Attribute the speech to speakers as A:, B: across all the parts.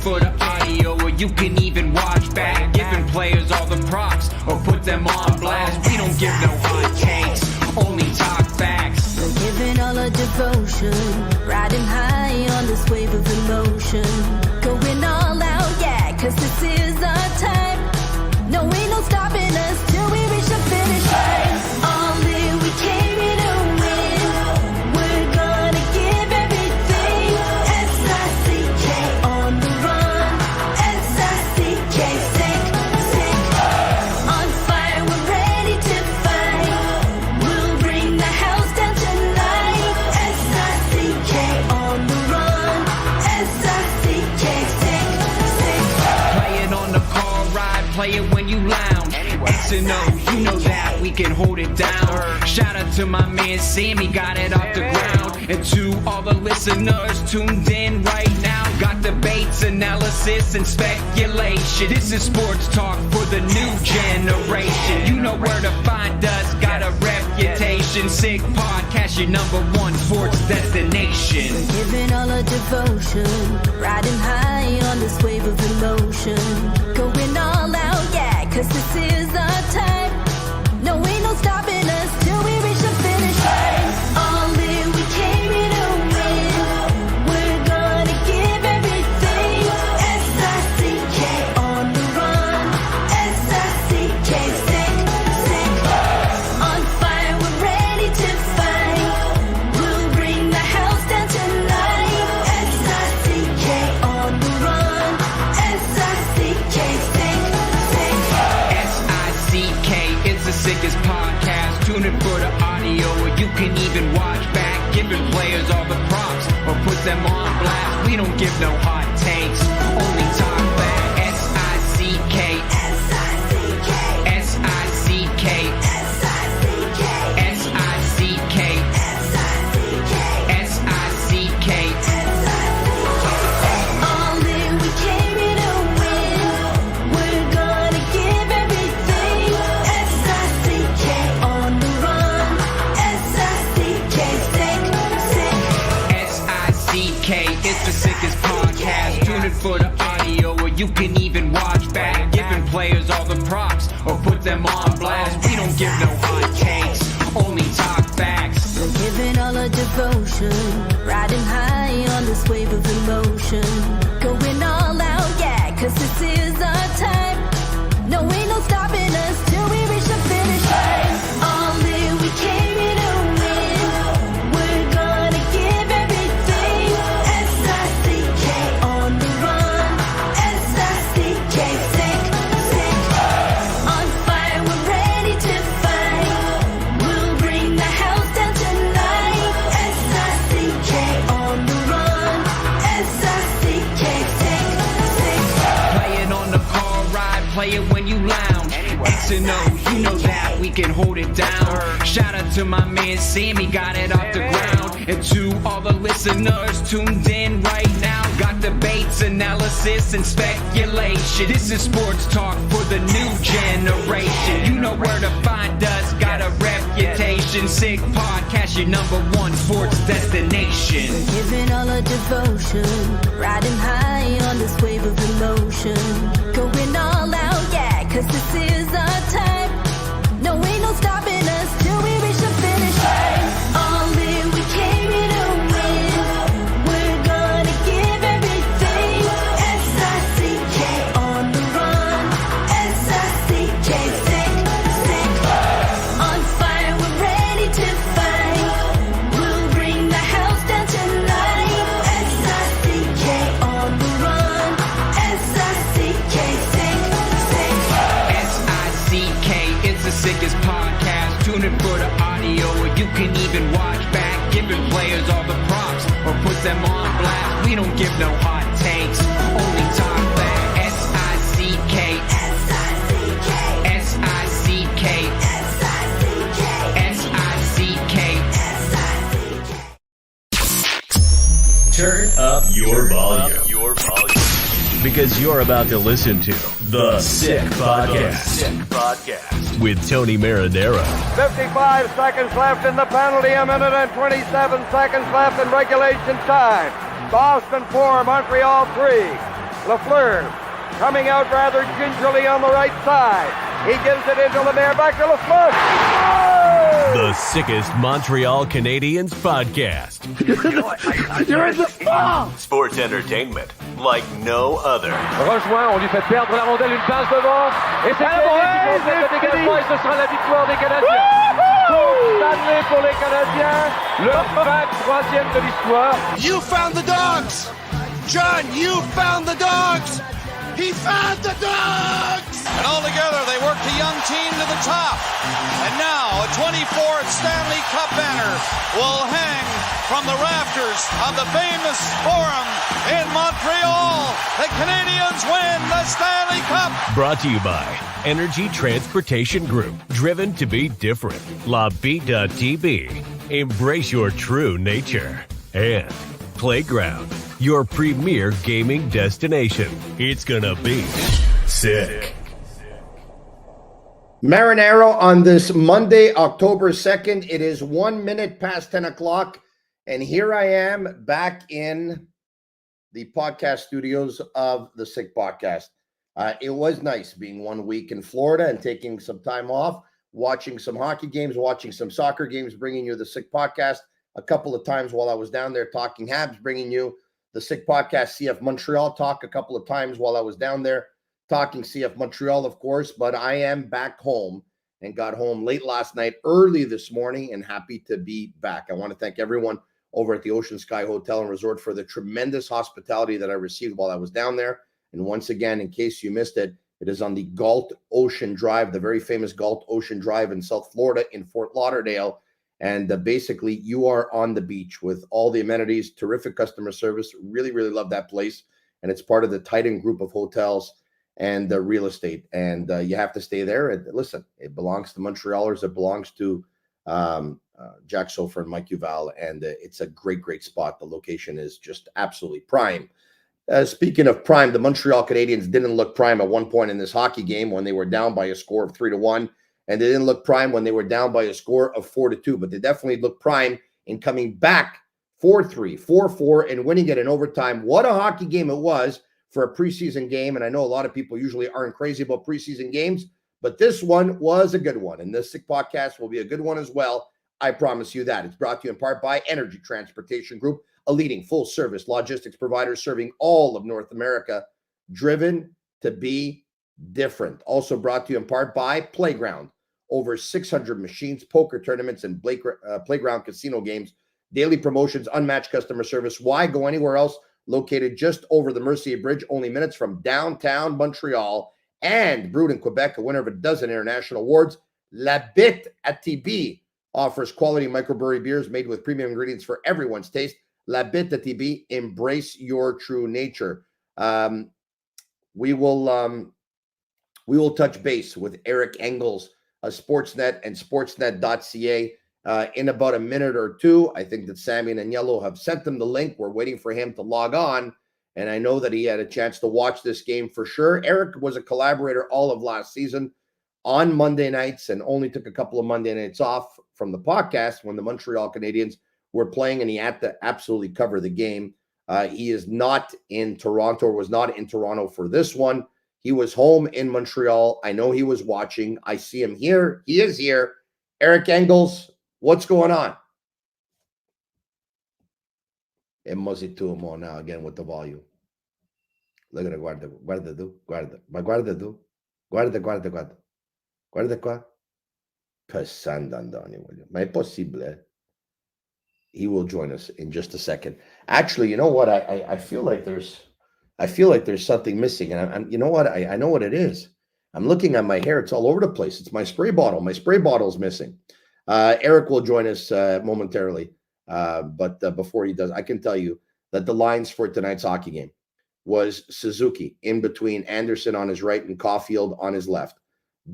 A: for the audio, or you can even watch back. Giving players all the props, or put them on blast. We don't give no hot takes, only talk facts.
B: We're giving all our devotion, riding high on this wave of emotion. Going all out, yeah, cause this is our time. No, ain't no stopping us till we reach the finish line. All in, we came here to win. We're gonna give everything. S-I-C-K on the run. S-I-C-K, sick, sick. On fire, we're ready to fight. We'll bring the house down tonight. S-I-C-K on the run. S-I-C-K, sick, sick.
A: Play it on the car ride, play it when you lounge. X and O, you know that we can hold it down. Shout out to my man Sammy, got it off the ground. And to all the listeners tuned in right now, got debates, analysis, and speculation. This is sports talk for the new generation. You know where to find us, got a reputation. Sick podcast, your #1 sports destination.
B: We're giving all our devotion, riding high on this wave of emotion. Going all out, yeah, cause this is our time. No, ain't no stopping us till we reach the finish line. All in, we came here to win. We're gonna give everything. S-I-C-K on the run. S-I-C-K, sick, sick. On fire, we're ready to fight. We'll bring the house down tonight. S-I-C-K on the run. S-I-C-K, sick, sick.
A: S-I-C-K, it's the sickest podcast. Tune in for the audio, or you can even watch back. Giving players all the props, or put them on blast. We don't give no hot takes, only talk back. S-I-C-K,
B: S-I-C-K,
A: S-I-C-K,
B: S-I-C-K,
A: S-I-C-K,
B: S-I-C-K,
A: S-I-C-K.
B: all in, we came here to win. We're gonna give everything. S-I-C-K on the run. S-I-C-K, sick, sick.
A: S-I-C-K, it's the sickest podcast. Tune in for the audio, or you can even watch back. Giving players all the props, or put them on blast. We don't give no hot takes, only talk facts.
B: We're giving all our devotion, riding high on this wave of emotion. Going all out, yeah, cause this is our time. No, ain't no stopping us till we reach the finish line. All in, we came here to win. We're gonna give everything. S-I-C-K on the run. S-I-C-K, sick, sick. On fire, we're ready to fight. We'll bring the house down tonight. S-I-C-K on the run. S-I-C-K, sick, sick.
A: Play it on the car ride, play it when you lounge. X and O, you know that we can hold it down. Shout out to my man Sammy, got it off the ground. And to all the listeners tuned in right now, got debates, analysis, and speculation. This is sports talk for the new generation. You know where to find us, got a reputation. Sick podcast, your #1 sports destination.
B: We're giving all our devotion, riding high on this wave of emotion. Going all out, yeah, cause this is our time. No, ain't no stopping us till we reach the finish line. All in, we came here to win. We're gonna give everything. S-I-C-K on the run. S-I-C-K, sick, sick. On fire, we're ready to fight. We'll bring the house down tonight. S-I-C-K on the run. S-I-C-K, sick, sick.
A: S-I-C-K, it's the sickest podcast. Tune in for the audio, or you can even watch back. Giving players all the props, or put them on blast. We don't give no hot takes, only talk back. S-I-C-K,
B: S-I-C-K,
A: S-I-C-K,
B: S-I-C-K,
A: S-I-C-K.
B: S-I-C-K.
C: Turn up your volume. Because you're about to listen to The Sick Podcast. With Tony Marinaro.
D: 55 seconds left in the penalty, a minute and 27 seconds left in regulation time. Boston 4, Montreal 3. Lafleur coming out rather gingerly on the right side. He gives it into Lemaire, back to Lafleur.
C: The sickest Montreal Canadiens podcast.
E: You're in the spot!
C: Sports entertainment like no other.
F: Rejoint, on lui fait perdre la rondelle, une passe devant. Et c'est le dégagement et ce sera la victoire des Canadiens. Coupe Stanley pour les Canadiens. Le 23e de l'histoire.
E: You found the dogs! John, you found the dogs! He found the dogs! And all together, they worked a young team to the top. And now, a 24th Stanley Cup banner will hang from the rafters of the famous Forum in Montreal. The Canadiens win the Stanley Cup.
C: Brought to you by Energy Transportation Group. Driven to be different. La Vida Tibi. Embrace your true nature. And Playground, your premier gaming destination. It's gonna be sick.
G: Marinaro on this Monday, October 2nd. It is 1 minute past 10 o'clock. And here I am back in the podcast studios of the Sick Podcast. It was nice being 1 week in Florida and taking some time off, watching some hockey games, watching some soccer games, bringing you the Sick Podcast a couple of times while I was down there talking Habs, bringing you the Sick Podcast CF Montreal talk a couple of times while I was down there talking CF Montreal, of course. But I am back home and got home late last night, early this morning, and happy to be back. I want to thank everyone over at the Ocean Sky Hotel and Resort for the tremendous hospitality that I received while I was down there. And once again, in case you missed it, it is on the Galt Ocean Drive, the very famous Galt Ocean Drive in South Florida in Fort Lauderdale. And basically, you are on the beach with all the amenities, terrific customer service. Really, really love that place. And it's part of the Titan group of hotels and real estate. And you have to stay there. And listen, it belongs to Montrealers. It belongs to Jack Sofer and Mike Uval. And it's a great, great spot. The location is just absolutely prime. Speaking of prime, the Montreal Canadiens didn't look prime at one point in this hockey game when they were down by a score of 3-1. And they didn't look prime when they were down by a score of 4-2, but they definitely looked prime in coming back 4-3, 4-4, and winning it in overtime. What a hockey game it was for a preseason game. And I know a lot of people usually aren't crazy about preseason games, but this one was a good one. And this Sick Podcast will be a good one as well. I promise you that. It's brought to you in part by Energy Transportation Group, a leading full-service logistics provider serving all of North America, driven to be different. Also brought to you in part by Playground. Over 600 machines, poker tournaments, and playground casino games. Daily promotions, unmatched customer service. Why go anywhere else? Located just over the Mercier Bridge, only minutes from downtown Montreal. And brewed in Quebec, a winner of a dozen international awards. La Bittt at Tibi offers quality microbrewery beers made with premium ingredients for everyone's taste. La Bittt at Tibi, embrace your true nature. We will touch base with Eric Engels, Sportsnet and sportsnet.ca in about a minute or two. I think that Sammy and Agnello have sent him the link. We're waiting for him to log on, and I know that he had a chance to watch this game for sure. Eric was a collaborator all of last season on Monday nights and only took a couple of Monday nights off from the podcast when the Montreal Canadiens were playing, and he had to absolutely cover the game. He is not in Toronto, or was not in Toronto for this one. He was home in Montreal. I know he was watching. I see him here. He is here. Eric Engels, what's going on? E mosi tu mo now again with the volume. Look at it. Guarda tu. Ma guarda tu. Guarda. Guarda qua. Passando Antonio. Ma è possibile? He will join us in just a second. Actually, you know what? I feel like there's something missing, and I'm you know what? I know what it is. I'm looking at my hair; it's all over the place. It's my spray bottle. My spray bottle's missing. Eric will join us momentarily, but before he does, I can tell you that the lines for tonight's hockey game was Suzuki in between Anderson on his right and Caulfield on his left.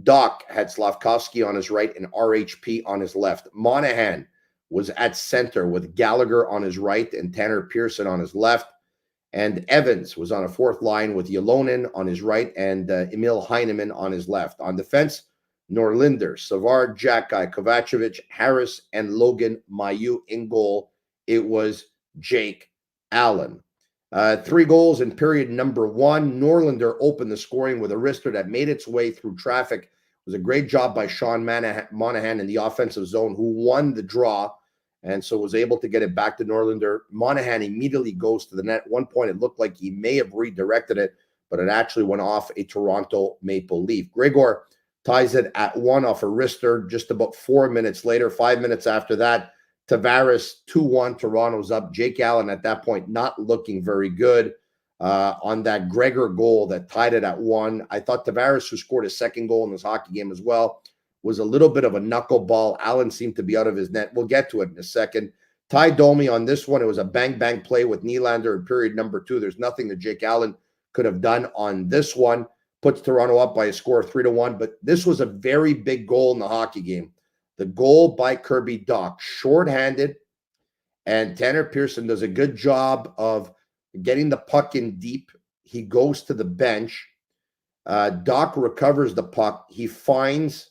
G: Doc had Slavkovsky on his right and RHP on his left. Monahan was at center with Gallagher on his right and Tanner Pearson on his left. And Evans was on a fourth line with Yolonen on his right and Emil Heineman on his left. On defense, Norlinder, Savard, Jacki, Kovacevic, Harris, and Logan Mailloux in goal. It was Jake Allen. 3 goals in period number 1. Norlinder opened the scoring with a wrister that made its way through traffic. It was a great job by Sean Monahan in the offensive zone, who won the draw and so was able to get it back to Norlinder. Monahan immediately goes to the net. At one point, it looked like he may have redirected it, but it actually went off a Toronto Maple Leaf. Gregor ties it at 1 off a wrister just about 4 minutes later. 5 minutes after that, Tavares 2-1. Toronto's up. Jake Allen at that point not looking very good on that Gregor goal that tied it at 1. I thought Tavares, who scored his second goal in this hockey game as well, was a little bit of a knuckleball. Allen seemed to be out of his net. We'll get to it in a second. Ty Domi on this one. It was a bang-bang play with Nylander in period number 2. There's nothing that Jake Allen could have done on this one. Puts Toronto up by a score of 3-1. But this was a very big goal in the hockey game. The goal by Kirby Dach, shorthanded, and Tanner Pearson does a good job of getting the puck in deep. He goes to the bench. Dach recovers the puck. He finds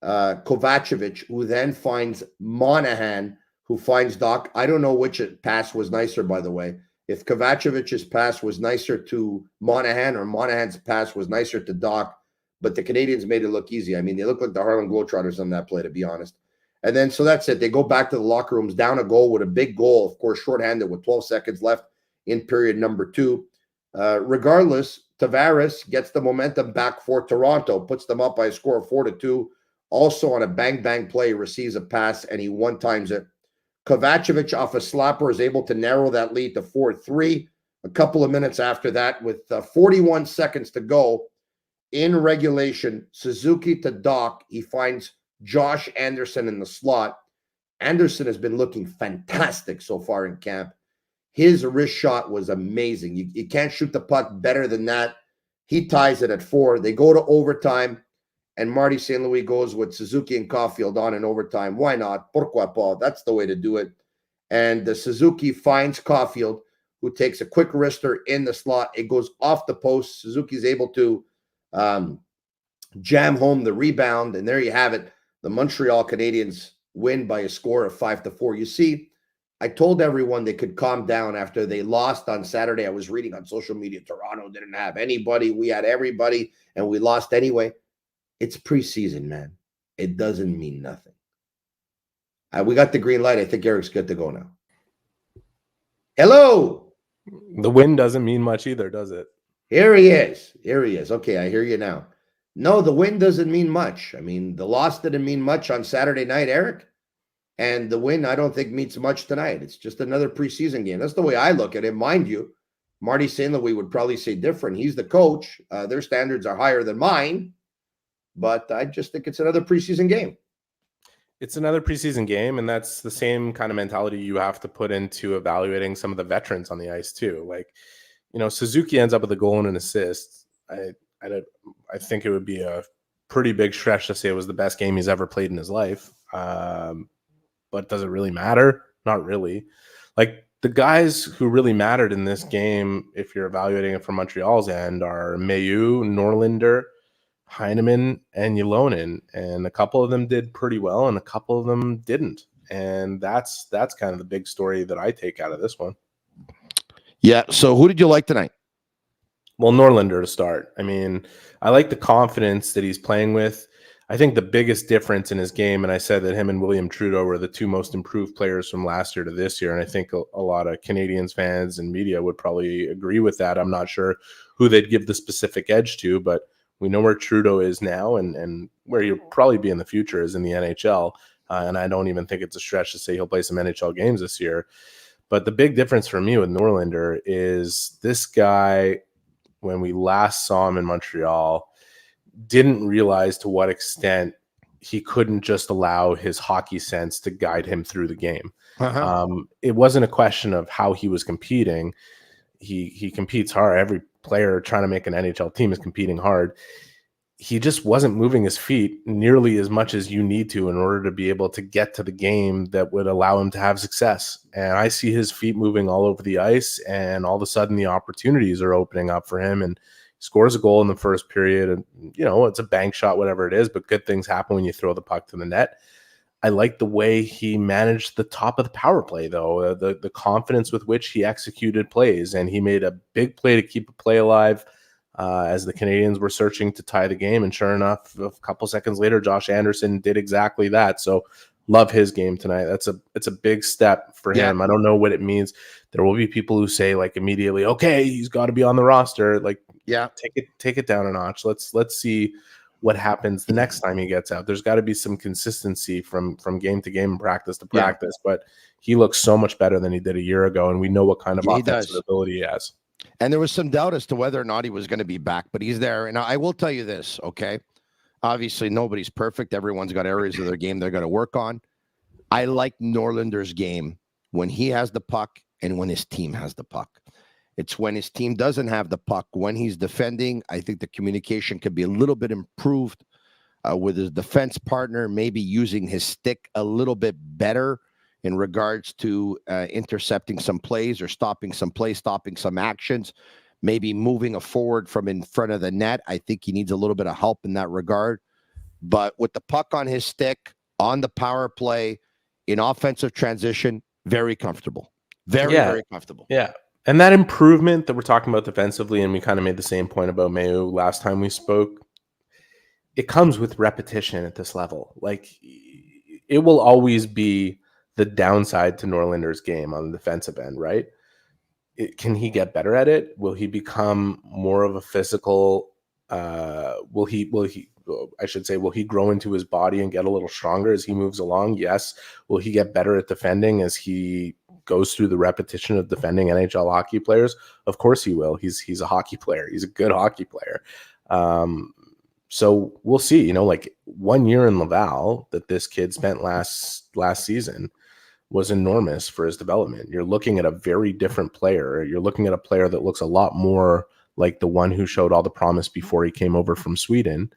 G: Kovacevic, who then finds Monahan, who finds Dach. I don't know which pass was nicer, by the way. If Kovacevic's pass was nicer to Monahan or Monahan's pass was nicer to Dach, but the Canadians made it look easy. I mean, they look like the Harlem Globetrotters on that play, to be honest. And then, so that's it. They go back to the locker rooms, down a goal with a big goal, of course, shorthanded with 12 seconds left in period number 2. Regardless, Tavares gets the momentum back for Toronto, puts them up by a score of 4-2. Also on a bang-bang play, receives a pass, and he one-times it. Kovacevic off a slapper is able to narrow that lead to 4-3. A couple of minutes after that, with 41 seconds to go in regulation, Suzuki to Dach. He finds Josh Anderson in the slot. Anderson has been looking fantastic so far in camp. His wrist shot was amazing. You can't shoot the puck better than that. He ties it at 4. They go to overtime. And Marty St. Louis goes with Suzuki and Caulfield on in overtime. Why not? Pourquoi pas? That's the way to do it. And the Suzuki finds Caulfield, who takes a quick wrister in the slot. It goes off the post. Suzuki's able to jam home the rebound. And there you have it. The Montreal Canadiens win by a score of 5-4. You see, I told everyone they could calm down after they lost on Saturday. I was reading on social media, Toronto didn't have anybody. We had everybody, and we lost anyway. It's preseason, man. It doesn't mean nothing. We got the green light. I think Eric's good to go now. Hello.
H: The win doesn't mean much either, does it?
G: Here he is. Here he is. Okay, I hear you now. No, the win doesn't mean much. I mean, the loss didn't mean much on Saturday night, Eric. And the win, I don't think, means much tonight. It's just another preseason game. That's the way I look at it. Mind you, Marty St. Louis would probably say different. He's the coach. Their standards are higher than mine. But I just think it's another preseason game.
H: It's another preseason game, and that's the same kind of mentality you have to put into evaluating some of the veterans on the ice too. Like, you know, Suzuki ends up with a goal and an assist. I think it would be a pretty big stretch to say it was the best game he's ever played in his life. But does it really matter? Not really. Like, the guys who really mattered in this game, if you're evaluating it from Montreal's end, are Mailloux, Norlinder, Heineman, and Ylonen, and a couple of them did pretty well and a couple of them didn't, and that's kind of the big story that I take out of this one.
G: Yeah, so who did you like tonight?
H: Well, Norlinder to start. I mean, I like the confidence that he's playing with. I think the biggest difference in his game, and I said that him and William Trudeau were the 2 most improved players from last year to this year, and I think a lot of Canadians fans and media would probably agree with that. I'm not sure who they'd give the specific edge to, but we know where Trudeau is now, and where he'll probably be in the future is in the NHL. And I don't even think it's a stretch to say he'll play some NHL games this year. But the big difference for me with Norlinder is this guy, when we last saw him in Montreal, didn't realize to what extent he couldn't just allow his hockey sense to guide him through the game. It wasn't a question of how he was competing. He competes hard. Every player trying to make an NHL team is competing hard. He just wasn't moving his feet nearly as much as you need to in order to be able to get to the game that would allow him to have success. And I see his feet moving all over the ice, and all of a sudden the opportunities are opening up for him, and he scores a goal in the first period. And, you know, it's a bank shot, whatever it is, but good things happen when you throw the puck to the net. I like the way he managed the top of the power play, though, the confidence with which he executed plays, and he made a big play to keep a play alive as the Canadians were searching to tie the game. And sure enough, a couple seconds later, Josh Anderson did exactly that. So love his game tonight. It's a big step for him. I don't know what it means. There will be people who say like immediately, okay, he's got to be on the roster. Like, take it down a notch. Let's see what happens the next time he gets out. There's got to be some consistency from game to game and practice to practice, but he looks so much better than he did a year ago, and we know what kind of offensive ability he has.
G: And there was some doubt as to whether or not he was going to be back, but he's there. And I will tell you this, okay? Obviously, nobody's perfect. Everyone's got areas of their game they're going to work on. I like Norlinder's game when he has the puck and when his team has the puck. It's when his team doesn't have the puck. When he's defending, I think the communication could be a little bit improved with his defense partner, maybe using his stick a little bit better in regards to intercepting some plays or stopping some plays, stopping some actions, maybe moving a forward from in front of the net. I think he needs a little bit of help in that regard. But with the puck on his stick, on the power play, in offensive transition, very comfortable. Very comfortable.
H: Yeah. And that improvement that we're talking about defensively, and we kind of made the same point about Mayo last time we spoke, it comes with repetition at this level. Like, it will always be the downside to Norlinder's game on the defensive end, right? Can he get better at it? Will he become more of a physical? Will he grow into his body and get a little stronger as he moves along? Yes. Will he get better at defending as he goes through the repetition of defending NHL hockey players? Of course he will. He's a hockey player. He's a good hockey player. So we'll see. Like 1 year in Laval that this kid spent last season was enormous for his development. You're looking at a very different player. You're looking at a player that looks a lot more like the one who showed all the promise before he came over from Sweden.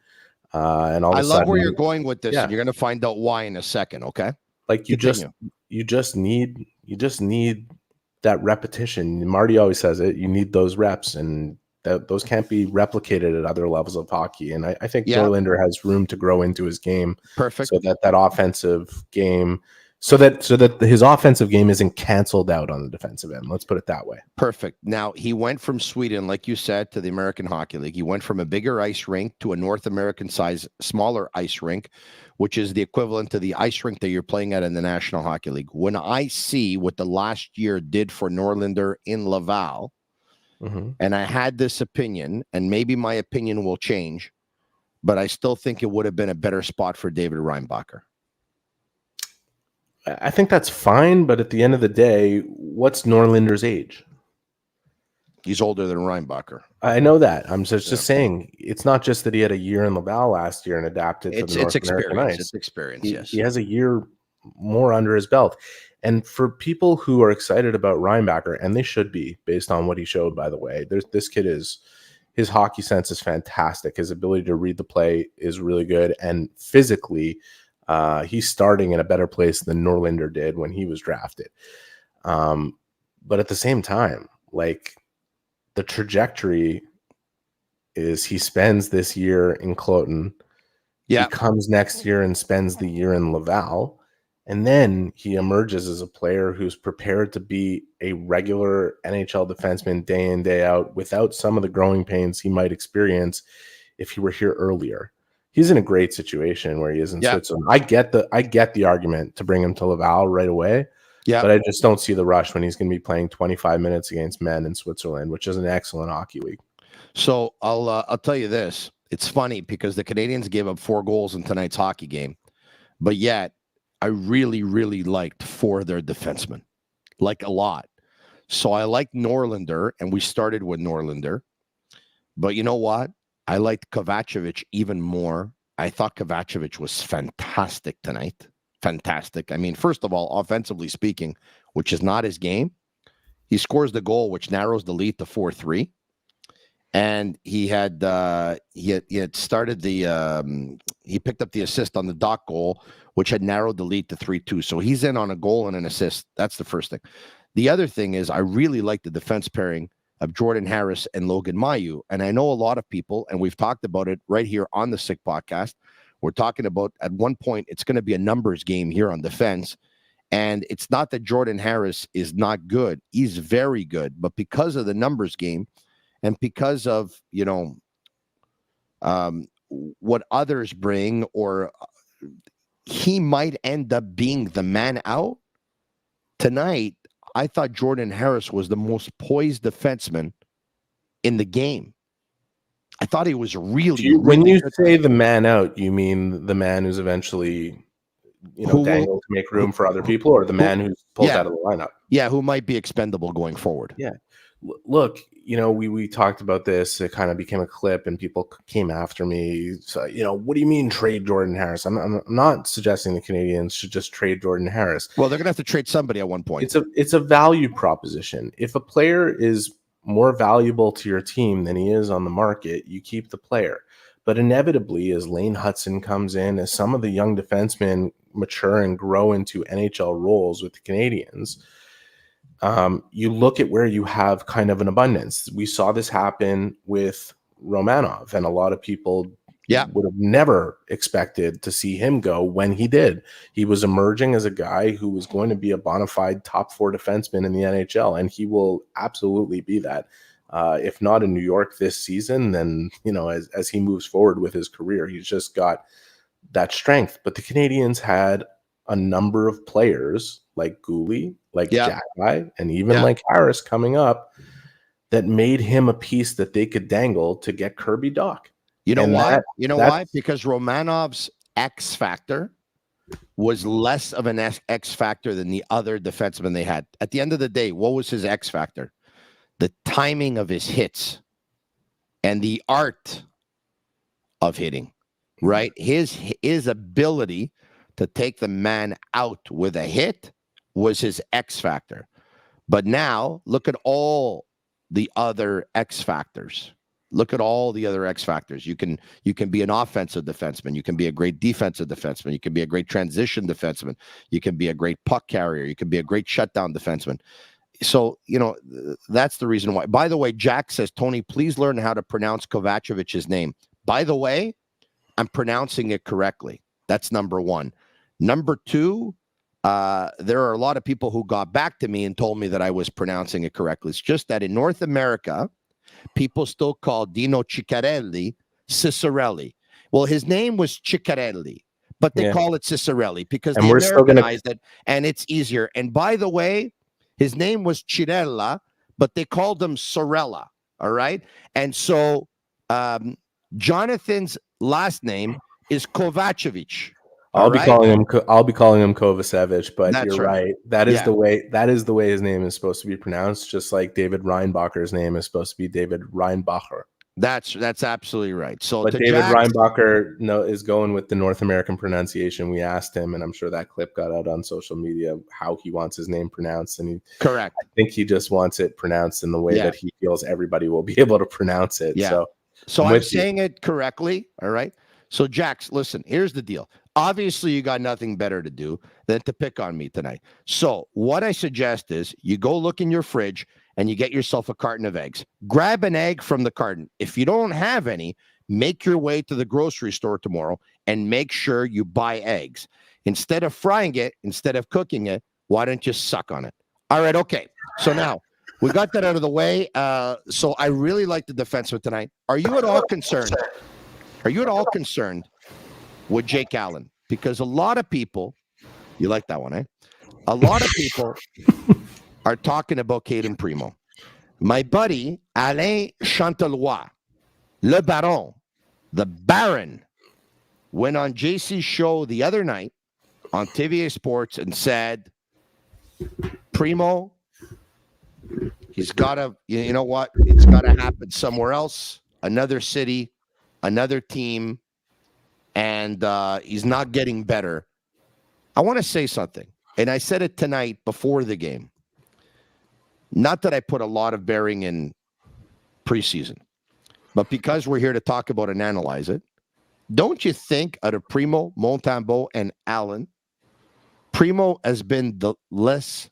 H: And all of a sudden,
G: I love where you're going with this, and you're going to find out why in a second. Okay.
H: Like you just need that repetition. Marty always says it. You need those reps, and those can't be replicated at other levels of hockey. And I think Norlinder has room to grow into his game.
G: Perfect.
H: So that offensive game, so that his offensive game isn't canceled out on the defensive end. Let's put it that way.
G: Perfect. Now, he went from Sweden, like you said, to the American Hockey League. He went from a bigger ice rink to a North American size, smaller ice rink, which is the equivalent to the ice rink that you're playing at in the National Hockey League. When I see what the last year did for Norlinder in Laval, and I had this opinion, and maybe my opinion will change, but I still think it would have been a better spot for David Reinbacher.
H: I think that's fine, but at the end of the day, what's Norlinder's age?
G: He's older than Reinbacher.
H: I know that. I'm just saying, it's not just that he had a year in Laval last year and adapted to the North American ice.
G: It's experience, yes.
H: He has a year more under his belt. And for people who are excited about Reinbacher, and they should be, based on what he showed, by the way, this kid his hockey sense is fantastic. His ability to read the play is really good. And physically, he's starting in a better place than Norlinder did when he was drafted. But at the same time, like, the trajectory is he spends this year in Cloton. He comes next year and spends the year in Laval. And then he emerges as a player who's prepared to be a regular NHL defenseman day in, day out, without some of the growing pains he might experience if he were here earlier. He's in a great situation where he is in Switzerland. I get the argument to bring him to Laval right away. Yeah, but I just don't see the rush when he's going to be playing 25 minutes against men in Switzerland, which is an excellent hockey league.
G: So I'll tell you this. It's funny because the Canadians gave up 4 goals in tonight's hockey game, but yet I really, really liked 4 of their defensemen, like a lot. So I liked Norlinder, and we started with Norlinder. But you know what? I liked Kovacevic even more. I thought Kovacevic was fantastic tonight. Fantastic. I mean, first of all, offensively speaking, which is not his game, he scores the goal, which narrows the lead to 4-3. And he had started he picked up the assist on the Doc goal, which had narrowed the lead to 3-2. So he's in on a goal and an assist. That's the first thing. The other thing is I really like the defense pairing of Jordan Harris and Logan Mailloux. And I know a lot of people, and we've talked about it right here on the Sick Podcast, We're talking about at one point it's going to be a numbers game here on defense. And it's not that Jordan Harris is not good. He's very good. But because of the numbers game and because of, what others bring, or he might end up being the man out. Tonight, I thought Jordan Harris was the most poised defenseman in the game. I thought he was really
H: when you
G: good.
H: say the man out, you mean the man who's eventually dangled to make room for other people, or the man who's pulled out of the lineup?
G: Yeah, who might be expendable going forward.
H: Yeah. Look, we talked about this. It kind of became a clip and people came after me. So, what do you mean trade Jordan Harris? I'm not suggesting the Canadians should just trade Jordan Harris.
G: Well, they're going to have to trade somebody at one point.
H: It's a value proposition. If a player is more valuable to your team than he is on the market, you keep the player. But inevitably, as Lane Hudson comes in, as some of the young defensemen mature and grow into NHL roles with the Canadians, you look at where you have kind of an abundance. We saw this happen with Romanov, and a lot of people would have never expected to see him go when he did. He was emerging as a guy who was going to be a bona fide top 4 defenseman in the NHL, and he will absolutely be that. If not in New York this season, then, as he moves forward with his career, he's just got that strength. But the Canadians had a number of players like Gooley, like Jackby, and even like Harris coming up that made him a piece that they could dangle to get Kirby Dach.
G: You know why? Why? Because Romanov's X factor was less of an X factor than the other defensemen they had. At the end of the day, what was his X factor? The timing of his hits and the art of hitting, right? His ability to take the man out with a hit was his X factor. But now look at all the other X factors. Look at all the other X factors. You can be an offensive defenseman. You can be a great defensive defenseman. You can be a great transition defenseman. You can be a great puck carrier. You can be a great shutdown defenseman. So, that's the reason why. By the way, Jack says, Tony, please learn how to pronounce Kovacevic's name. By the way, I'm pronouncing it correctly. That's number one. Number two, there are a lot of people who got back to me and told me that I was pronouncing it correctly. It's just that in North America, people still call Dino Ciccarelli Cicarelli. Well, his name was Ciccarelli, but they call it Cicarelli because they Americanized it, and it's easier. And by the way, his name was Cirella, but they called him Sorella. All right. And so Jonathan's last name is Kovacevic.
H: I'll be calling him Kovacevic, but that's you're right. That is the way his name is supposed to be pronounced, just like David Reinbacher's name is supposed to be David Reinbacher.
G: That's absolutely right. So,
H: but David Reinbacher is going with the North American pronunciation. We asked him, and I'm sure that clip got out on social media, how he wants his name pronounced, and
G: correct.
H: I think he just wants it pronounced in the way that he feels everybody will be able to pronounce it.
G: Yeah. So I'm saying it correctly. All right. So Jax, listen. Here's the deal. Obviously, you got nothing better to do than to pick on me tonight. So what I suggest is you go look in your fridge and you get yourself a carton of eggs. Grab an egg from the carton. If you don't have any, make your way to the grocery store tomorrow and make sure you buy eggs. Instead of frying it, instead of cooking it, why don't you suck on it? All right, okay. So now we got that out of the way. So I really like the defenseman tonight. Are you at all concerned? Are you at all concerned with Jake Allen? Because a lot of people, you like that one, eh? A lot of people are talking about Caden Primeau. My buddy, Alain Chantelois, Le Baron, the Baron, went on JC's show the other night on TVA Sports and said, Primeau, he's got to, you know what? It's got to happen somewhere else, another city, another team, and he's not getting better. I want to say something, and I said it tonight before the game. Not that I put a lot of bearing in preseason, but because we're here to talk about and analyze it, don't you think out of Primeau, Montembeault, and Allen, Primeau has been the least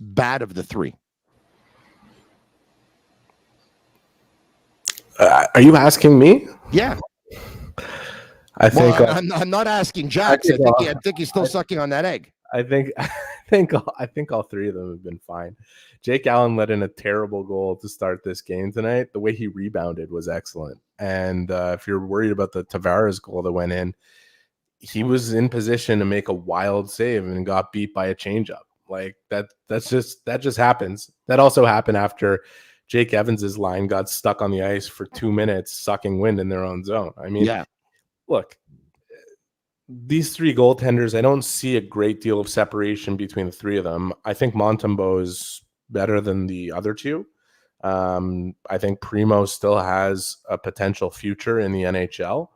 G: bad of the three?
H: Are you asking me?
G: Yeah.
H: I think
G: I'm not asking Jax. I think he's still sucking on that egg.
H: I think all three of them have been fine. Jake Allen let in a terrible goal to start this game tonight. The way he rebounded was excellent. And if you're worried about the Tavares goal that went in, he was in position to make a wild save and got beat by a changeup. Like that just happens. That also happened after Jake Evans's line got stuck on the ice for 2 minutes, sucking wind in their own zone. I mean, look, these three goaltenders, I don't see a great deal of separation between the three of them. I think Montembeault is better than the other two. I think Primeau still has a potential future in the NHL.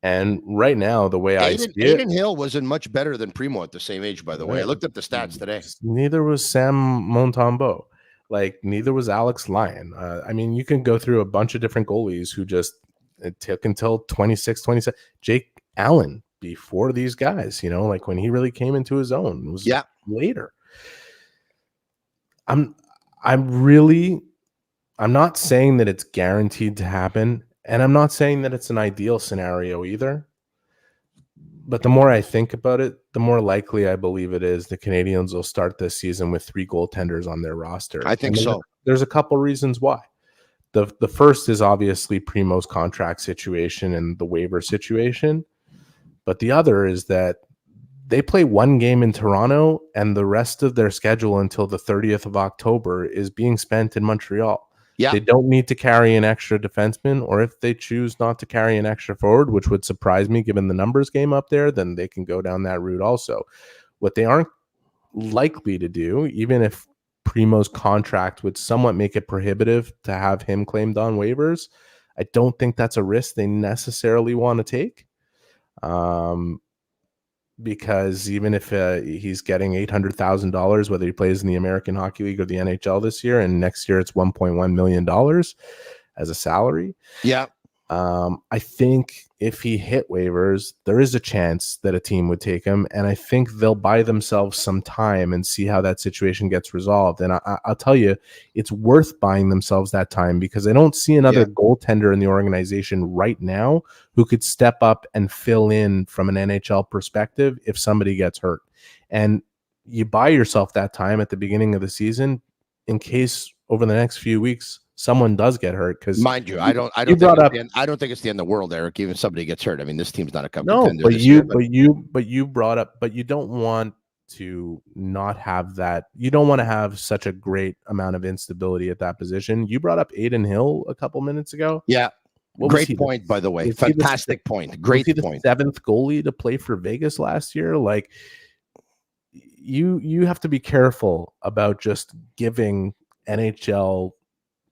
H: And right now, the way I see it,
G: Aiden Hill wasn't much better than Primeau at the same age, by the way. I looked up the stats today.
H: Neither was Sam Montembeault. Like, neither was Alex Lyon. I mean, you can go through a bunch of different goalies who just it took until 26, 27. Jake Allen before these guys, like when he really came into his own, it was later. I'm not saying that it's guaranteed to happen, and I'm not saying that it's an ideal scenario either. But the more I think about it, the more likely I believe it is the Canadiens will start this season with three goaltenders on their roster.
G: I think so.
H: There's a couple reasons why. The first is obviously Primeau's contract situation and the waiver situation. But the other is that they play one game in Toronto, and the rest of their schedule until the 30th of October is being spent in Montreal. Yeah. They don't need to carry an extra defenseman, or if they choose not to carry an extra forward, which would surprise me given the numbers game up there, then they can go down that route also. What they aren't likely to do, even if Primeau's contract would somewhat make it prohibitive to have him claimed on waivers, I don't think that's a risk they necessarily want to take. Because even if he's getting $800,000, whether he plays in the American Hockey League or the NHL this year, and next year it's $1.1 million as a salary. Yeah. I think if he hit waivers, there is a chance that a team would take him, and I think they'll buy themselves some time and see how that situation gets resolved. And I'll tell you, it's worth buying themselves that time, because I don't see another goaltender in the organization right now who could step up and fill in from an NHL perspective if somebody gets hurt. And you buy yourself that time at the beginning of the season in case over the next few weeks someone does get hurt. Because mind you, I don't think it's the end of the world, Eric. Even if somebody gets hurt, I mean, this team's not a cup contender. But you brought up, but you don't want to not have that. You don't want to have such a great amount of instability at that position. You brought up Aiden Hill a couple minutes ago. Yeah. Great point, by the way. Fantastic point. Great point. The seventh goalie to play for Vegas last year. Like, you have to be careful about just giving NHL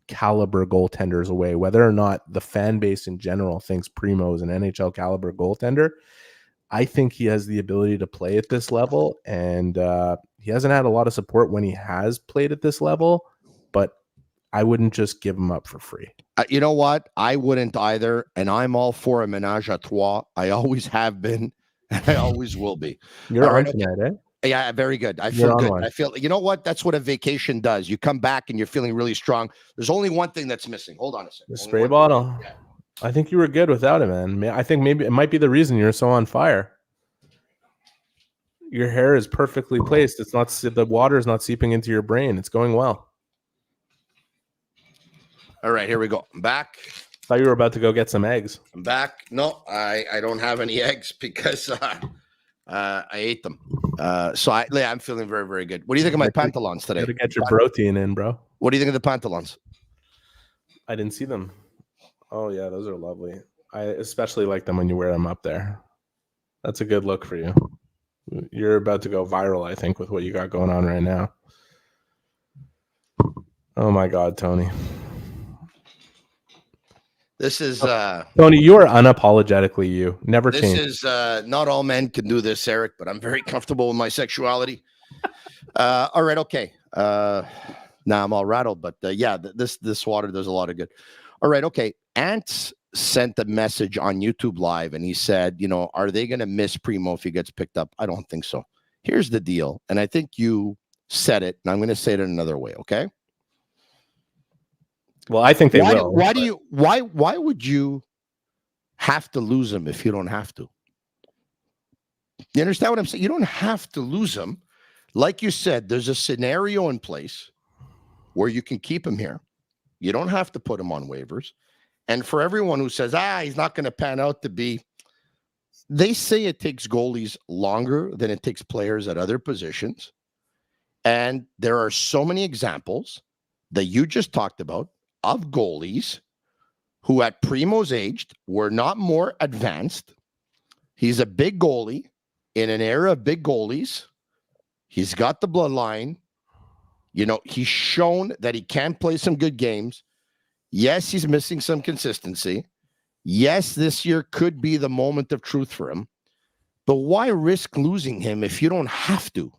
H: caliber goaltenders away, whether or not the fan base in general thinks Primeau is an NHL caliber goaltender. I think he has the ability to play at this level, and he hasn't had a lot of support when he has played at this level, but I wouldn't just give him up for free. You know what? I wouldn't either, and I'm all for a ménage à trois. I always have been, and I always will be. You're on tonight, eh? Yeah, very good. I feel good. I feel, you know what? That's what a vacation does. You come back and you're feeling really strong. There's only one thing that's missing. Hold on a second. The spray bottle. Yeah. I think you were good without it, man. I think maybe it might be the reason you're so on fire. Your hair is perfectly placed. It's not, the water is not seeping into your brain. It's going well. All right, here we go. I'm back. Thought you were about to go get some eggs. I'm back. No, I don't have any eggs because I ate them. So I'm feeling very, very good. What do you think of my pantaloons today? You gotta get your protein in, bro. What do you think of the pantaloons? I didn't see them. Oh, yeah, those are lovely. I especially like them when you wear them up there. That's a good look for you. You're about to go viral, I think, with what you got going on right now. Oh, my God, Tony. This is Tony, you are unapologetically you. Never change. This is not all men can do this, Eric, but I'm very comfortable with my sexuality. All right, okay. Now I'm all rattled, but yeah, this water does a lot of good. All right, okay. Ants sent a message on YouTube Live, and he said, are they going to miss Primeau if he gets picked up? I don't think so. Here's the deal, and I think you said it, and I'm going to say it another way, okay? Well, I think they will. Why would you
G: have to lose him if you don't have to. You understand what I'm saying? You don't have to lose him. Like you said, there's a scenario in place where you can keep him here. You don't have to put him on waivers. And for everyone who says, he's not going to pan out to be, they say it takes goalies longer than it takes players at other positions. And there are so many examples that you just talked about of goalies who at Primeau's age were not more advanced. He's a big goalie in an era of big goalies. He's got the bloodline. You know, he's shown that he can play some good games. Yes, he's missing some consistency. Yes, this year could be the moment of truth for him. But why risk losing him if you don't have to?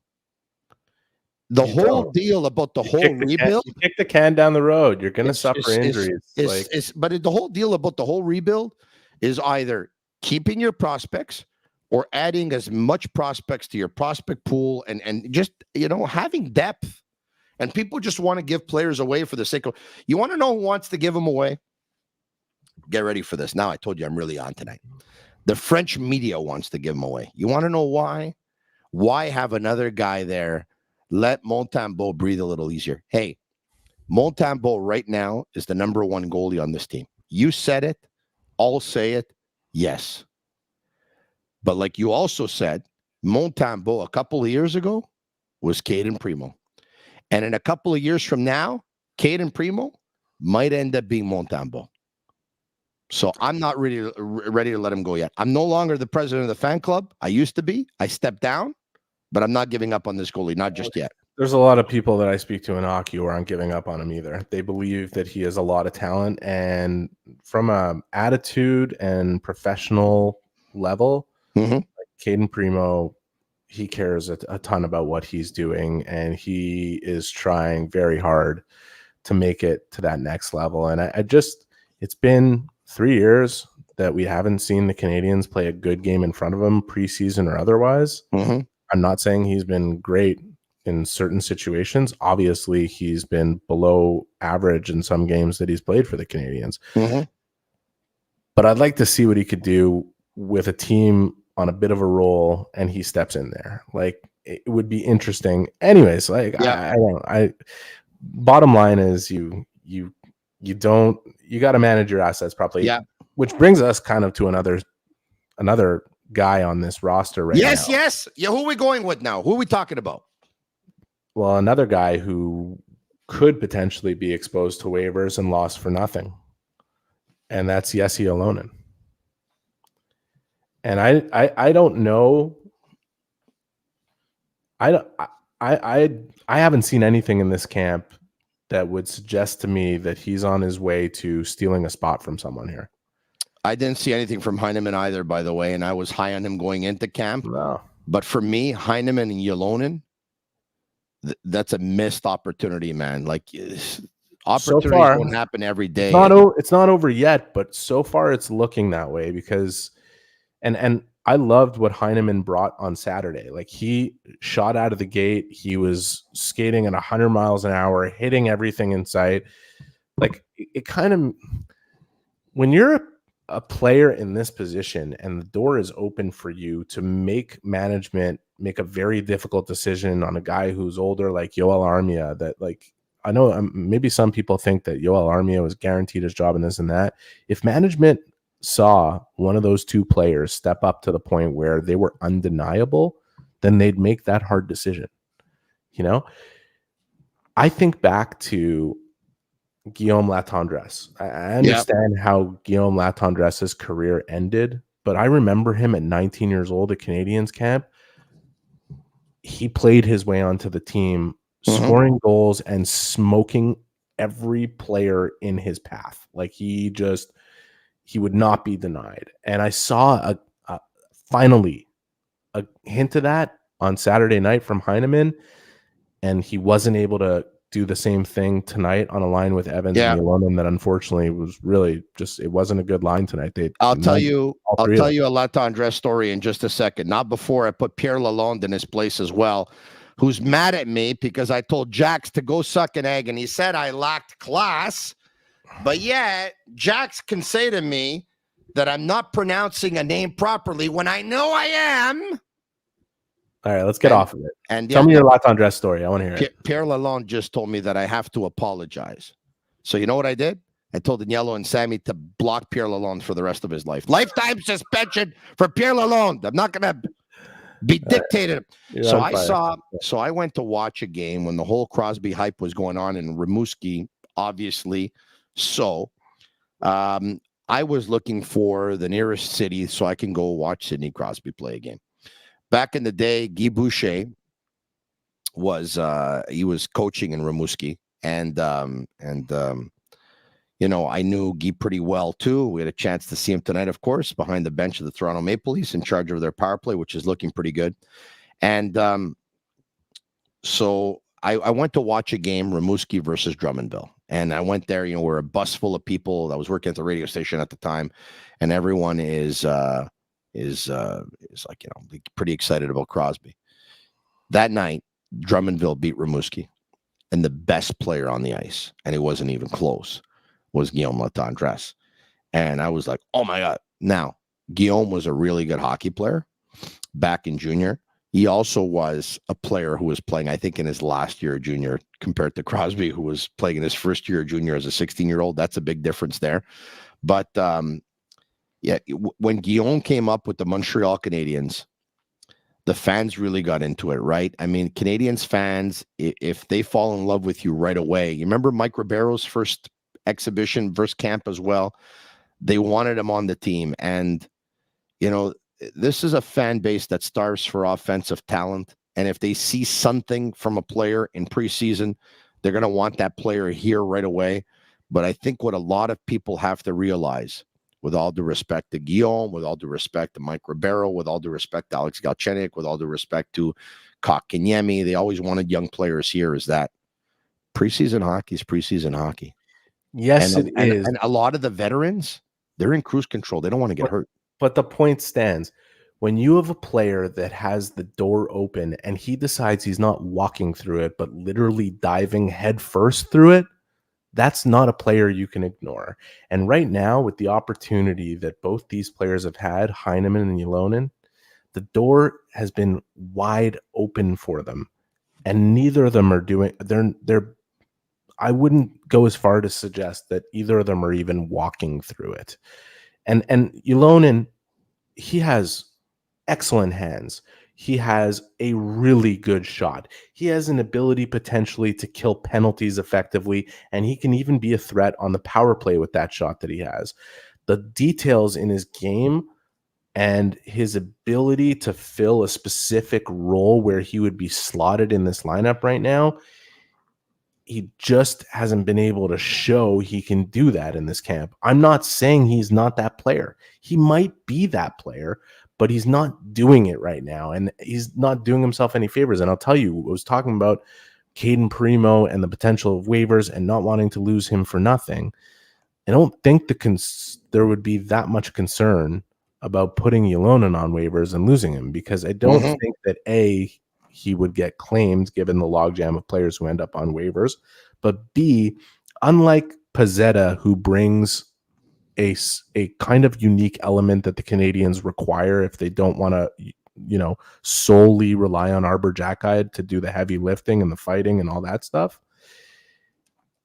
G: The whole deal about the whole rebuild.
H: You kick the can down the road. You're going to suffer injuries.
G: But the whole deal about the whole rebuild is either keeping your prospects or adding as much prospects to your prospect pool and just, you know, having depth. And people just want to give players away for the sake of, you want to know who wants to give them away? Get ready for this. Now I told you I'm really on tonight. The French media wants to give them away. You want to know why? Why have another guy there? Let Montembeault breathe a little easier. Hey, Montembeault right now is the number one goalie on this team. You said it. I'll say it. Yes. But like you also said, Montembeault a couple of years ago was Caden Primeau. And in a couple of years from now, Caden Primeau might end up being Montembeault. So I'm not ready to let him go yet. I'm no longer the president of the fan club. I used to be. I stepped down, but I'm not giving up on this goalie, not just yet.
H: There's a lot of people that I speak to in hockey who aren't giving up on him either. They believe that he has a lot of talent, and from a attitude and professional level, like Caden Primeau, he cares a ton about what he's doing, and he is trying very hard to make it to that next level. And it's been 3 years that we haven't seen the Canadians play a good game in front of him, preseason or otherwise. I'm not saying he's been great in certain situations. Obviously, he's been below average in some games that he's played for the Canadians. But I'd like to see what he could do with a team on a bit of a roll, and he steps in there. Like, it would be interesting. Anyways, like, I bottom line is you got to manage your assets properly. Yeah. Which brings us kind of to another guy on this roster right now.
G: Yes. Yeah, who are we going with now? Who are we talking about?
H: Well, another guy who could potentially be exposed to waivers and lost for nothing. And that's Jesse Alonen. And I don't know. I haven't seen anything in this camp that would suggest to me that he's on his way to stealing a spot from someone here.
G: I didn't see anything from Heineman either, by the way, and I was high on him going into camp.
H: No.
G: But for me, Heineman and Alonen, that's a missed opportunity, man. Like, opportunities don't happen every day.
H: It's not over yet, but so far it's looking that way because and I loved what Heineman brought on Saturday. Like, he shot out of the gate. He was skating at 100 miles an hour, hitting everything in sight. Like, it kind of, when you're a player in this position and the door is open for you to make management make a very difficult decision on a guy who's older, like Yoel Armia, that, like, I know maybe some people think that Yoel Armia was guaranteed his job and this and that. If management saw one of those two players step up to the point where they were undeniable, then they'd make that hard decision. You know, I think back to Guillaume Latendresse. I understand how Guillaume Latendresse's career ended, but I remember him at 19 years old at Canadiens camp. He played his way onto the team, scoring goals and smoking every player in his path. Like, he would not be denied. And I saw finally a hint of that on Saturday night from Heineman, and he wasn't able to do the same thing tonight on a line with Evans and Alonen. That unfortunately was really just, it wasn't a good line tonight. I'll tell you a
G: Latendresse story in just a second. Not before I put Pierre Lalonde in his place as well, who's mad at me because I told Jax to go suck an egg, and he said I lacked class. But yet, Jax can say to me that I'm not pronouncing a name properly when I know I am.
H: All right, let's get off of it.
G: And
H: tell me your Latin dress story. I want to hear it.
G: Pierre Lalonde just told me that I have to apologize. So you know what I did? I told Daniello and Sammy to block Pierre Lalonde for the rest of his life. Lifetime suspension for Pierre Lalonde. I'm not going to be dictated. So I went to watch a game when the whole Crosby hype was going on in Rimouski, obviously. So I was looking for the nearest city so I can go watch Sidney Crosby play a game. Back in the day, Guy Boucher was coaching in Rimouski, and I knew Guy pretty well too. We had a chance to see him tonight, of course, behind the bench of the Toronto Maple Leafs, in charge of their power play, which is looking pretty good. And so I went to watch a game, Rimouski versus Drummondville, and I went there. We're a bus full of people. I was working at the radio station at the time, and everyone is like, pretty excited about Crosby. That night, Drummondville beat Rimouski, and the best player on the ice, and it wasn't even close, was Guillaume Latendresse. And I was like, oh my God. Now, Guillaume was a really good hockey player back in junior. He also was a player who was playing, I think, in his last year of junior compared to Crosby, who was playing in his first year of junior as a 16-year-old. That's a big difference there. But when Guillaume came up with the Montreal Canadiens, the fans really got into it, right? I mean, Canadiens fans, if they fall in love with you right away, you remember Mike Ribero's first exhibition versus camp as well? They wanted him on the team. And, this is a fan base that starves for offensive talent. And if they see something from a player in preseason, they're going to want that player here right away. But I think what a lot of people have to realize, with all due respect to Guillaume, with all due respect to Mike Ribeiro, with all due respect to Alex Galchenyuk, with all due respect to Kotkaniemi, they always wanted young players here, is that preseason hockey is preseason hockey.
H: Yes, it is.
G: And a lot of the veterans, they're in cruise control. They don't want to get hurt.
H: But the point stands. When you have a player that has the door open and he decides he's not walking through it, but literally diving headfirst through it, that's not a player you can ignore. And right now, with the opportunity that both these players have had, Heineman and Ylonen, the door has been wide open for them. And neither of them are doing, they're I wouldn't go as far to suggest that either of them are even walking through it. And Ylonen, he has excellent hands. He has a really good shot. He has an ability potentially to kill penalties effectively, and he can even be a threat on the power play with that shot that he has. The details in his game and his ability to fill a specific role where he would be slotted in this lineup right now, he just hasn't been able to show he can do that in this camp. I'm not saying he's not that player. He might be that player, but he's not doing it right now, and he's not doing himself any favors. And I'll tell you, I was talking about Caden Primeau and the potential of waivers and not wanting to lose him for nothing. I don't think there would be that much concern about putting Ylonen on waivers and losing him, because I don't think that he would get claimed given the logjam of players who end up on waivers. But B, unlike Pezzetta, who brings a kind of unique element that the Canadiens require if they don't want to, solely rely on Arbor Xhekaj to do the heavy lifting and the fighting and all that stuff,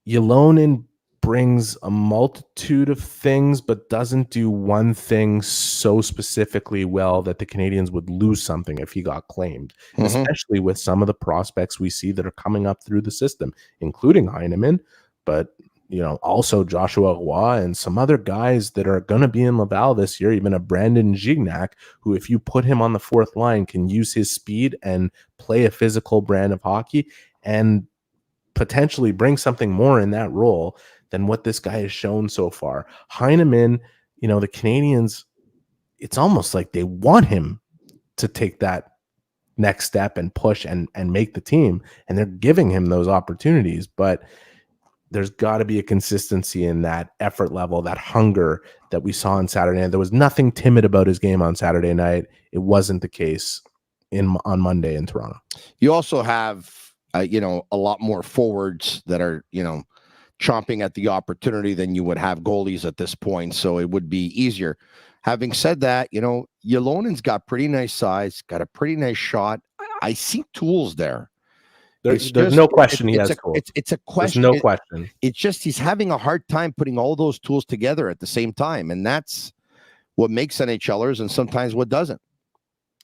H: Ylonen brings a multitude of things, but doesn't do one thing so specifically well that the Canadiens would lose something if he got claimed, especially with some of the prospects we see that are coming up through the system, including Heineman, but also Joshua Roy and some other guys that are going to be in Laval this year, even a Brandon Gignac, who, if you put him on the fourth line, can use his speed and play a physical brand of hockey and potentially bring something more in that role than what this guy has shown so far. Heineman, the Canadiens, it's almost like they want him to take that next step and push and make the team, and they're giving him those opportunities, but there's got to be a consistency in that effort level, that hunger that we saw on Saturday night. There was nothing timid about his game on Saturday night. It wasn't the case on Monday in Toronto.
G: You also have, a lot more forwards that are, chomping at the opportunity than you would have goalies at this point. So it would be easier. Having said that, Ylönen's got pretty nice size, got a pretty nice shot. I see tools there.
H: There's no question he has tools.
G: It's a question.
H: There's no question.
G: It's just he's having a hard time putting all those tools together at the same time. And that's what makes NHLers and sometimes what doesn't.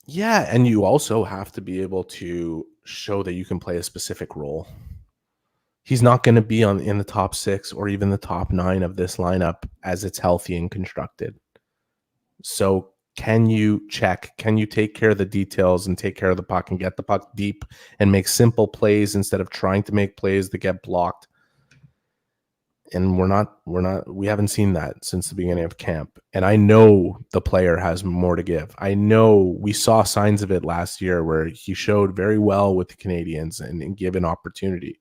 H: Yeah, and you also have to be able to show that you can play a specific role. He's not going to be in the top 6 or even the top 9 of this lineup as it's healthy and constructed. So can you check? Can you take care of the details and take care of the puck and get the puck deep and make simple plays instead of trying to make plays that get blocked? And we haven't seen that since the beginning of camp. And I know the player has more to give. I know we saw signs of it last year where he showed very well with the Canadiens and given opportunity.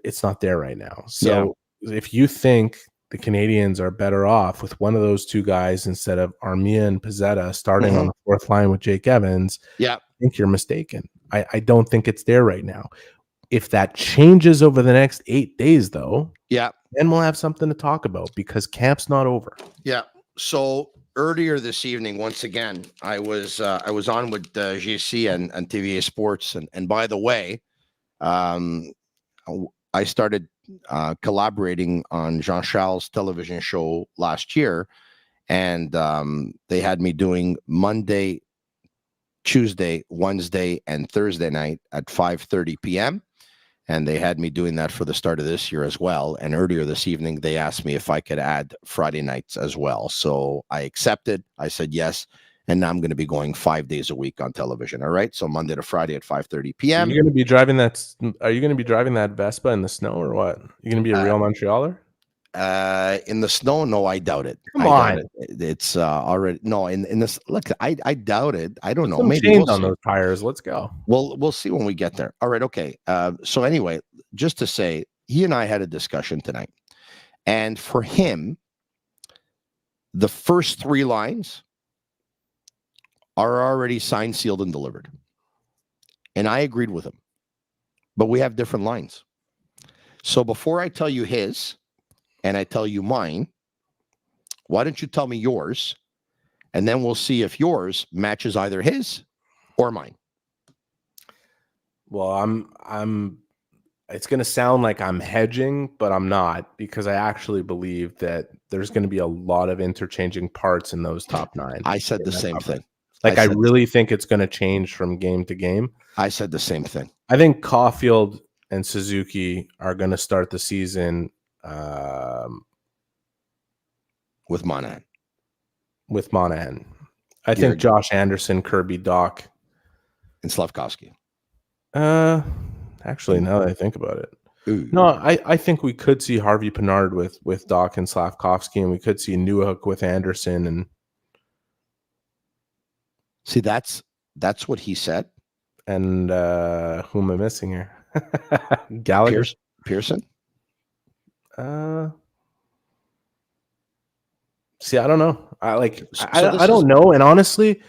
H: It's not there right now. So if you think the Canadiens are better off with one of those two guys instead of Armia and Pizzetta starting on the fourth line with Jake Evans, I think you're mistaken. I don't think it's there right now. If that changes over the next 8 days, though, then we'll have something to talk about because camp's not over.
G: Yeah. So earlier this evening, once again, I was on with GC and TVA Sports, and by the way, I started collaborating on Jean-Charles' television show last year, and they had me doing Monday, Tuesday, Wednesday, and Thursday night at 5:30 p.m. And they had me doing that for the start of this year as well. And earlier this evening, they asked me if I could add Friday nights as well. So I accepted. I said yes. And now I'm going to be going 5 days a week on television. All right. So Monday to Friday at 5:30 p.m.
H: Are you going to be driving that Vespa in the snow or what? You're going to be a real Montrealer?
G: In the snow? No, I doubt it.
H: Come on.
G: It's already no in this. Look, I doubt it. I don't know.
H: Some
G: Maybe
H: chains on those tires. Let's go.
G: We'll see when we get there. All right. Okay. So anyway, just to say, he and I had a discussion tonight, and for him, the first 3 lines are already signed, sealed, and delivered. And I agreed with him. But we have different lines. So before I tell you his and I tell you mine, why don't you tell me yours? And then we'll see if yours matches either his or mine.
H: Well, I'm it's going to sound like I'm hedging, but I'm not, because I actually believe that there's going to be a lot of interchanging parts in those top 9.
G: I said the same thing.
H: Like, I really think it's going to change from game to game.
G: I said the same thing.
H: I think Caulfield and Suzuki are going to start the season
G: with Monahan.
H: I think Josh Anderson, Kirby Dach,
G: and Slavkovsky.
H: Actually, now that I think about it. No, I think we could see Harvey Pinard with Dach and Slavkovsky, and we could see Newhook with Anderson. And
G: see, that's what he said.
H: And who am I missing here? Gallagher,
G: Pearson.
H: See, I don't know. I don't know, and honestly,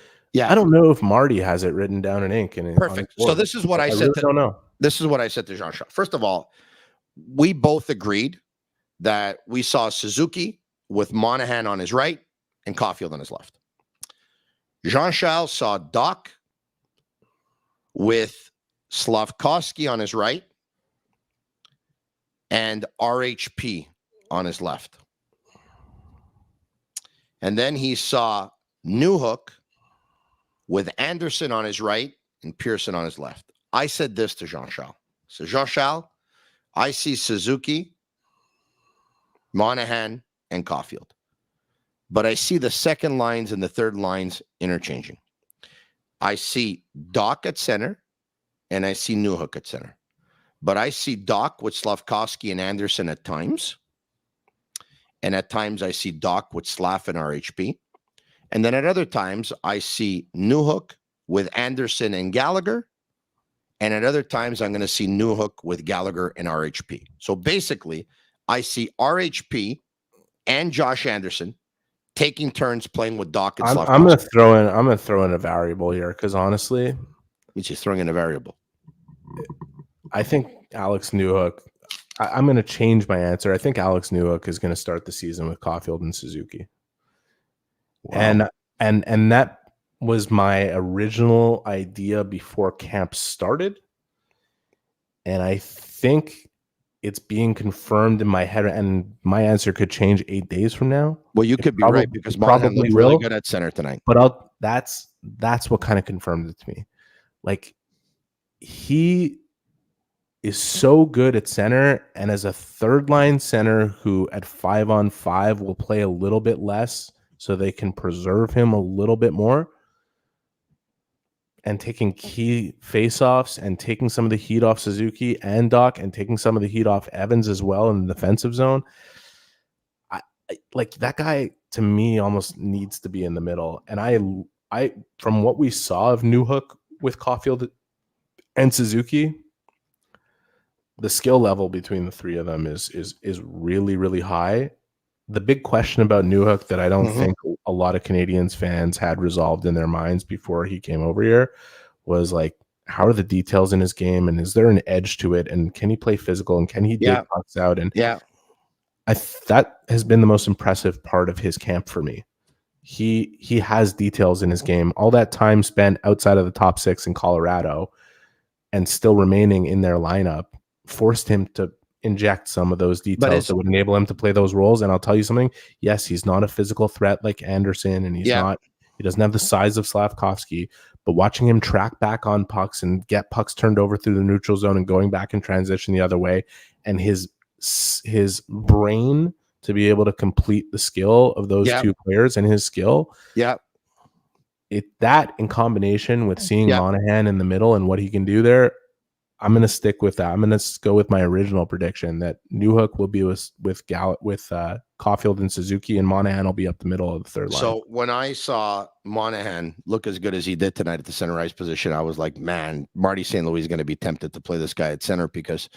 H: I don't know if Marty has it written down in ink.
G: Perfect. So this is what I said.
H: I don't know.
G: This is what I said to Jean-Charles. First of all, we both agreed that we saw Suzuki with Monahan on his right and Caulfield on his left. Jean-Charles saw Dach with Slavkovsky on his right and RHP on his left. And then he saw Newhook with Anderson on his right and Pearson on his left. I said this to Jean-Charles. So, Jean-Charles, I see Suzuki, Monahan, and Caulfield. But I see the second lines and the third lines interchanging. I see Dach at center, and I see Newhook at center. But I see Dach with Slavkovsky and Anderson at times. And at times I see Dach with Slav and RHP. And then at other times I see Newhook with Anderson and Gallagher. And at other times I'm going to see Newhook with Gallagher and RHP. So basically, I see RHP and Josh Anderson taking turns playing with Dach and Slavkovsky.
H: I'm going to throw in a variable here, because honestly,
G: it's just throwing in a variable.
H: I think Alex Newhook I'm going to change my answer. I think Alex Newhook is going to start the season with Caulfield and Suzuki. Wow. And that was my original idea before camp started. And I think it's being confirmed in my head, and my answer could change 8 days from now.
I: Well, you could be right, because Monahan looked really good at center tonight.
H: But that's what kind of confirmed it to me. Like, he is so good at center, and as a third line center who at 5-on-5 will play a little bit less so they can preserve him a little bit more, and taking key faceoffs and taking some of the heat off Suzuki and Doc and taking some of the heat off Evans as well in the defensive zone. I like that guy, to me, almost needs to be in the middle. And I from what we saw of Newhook with Caulfield and Suzuki, the skill level between the three of them is really, really high. The big question about Newhook that I don't think a lot of Canadians fans had resolved in their minds before he came over here was like, how are the details in his game, and is there an edge to it, and can he play physical, and can he dig pucks out? And that has been the most impressive part of his camp for me. He has details in his game. All that time spent outside of the top six in Colorado and still remaining in their lineup forced him to inject some of those details that would enable him to play those roles. And I'll tell you something. Yes, he's not a physical threat like Anderson, and he doesn't have the size of Slavkovsky, but watching him track back on pucks and get pucks turned over through the neutral zone and going back in transition the other way, and his brain to be able to complete the skill of those two players and his skill. That in combination with seeing Monahan in the middle and what he can do there, I'm going to stick with that. I'm going to go with my original prediction that Newhook will be with Caulfield and Suzuki, and Monahan will be up the middle of the third line.
I: So when I saw Monahan look as good as he did tonight at the center ice position, I was like, man, Marty St. Louis is going to be tempted to play this guy at center, because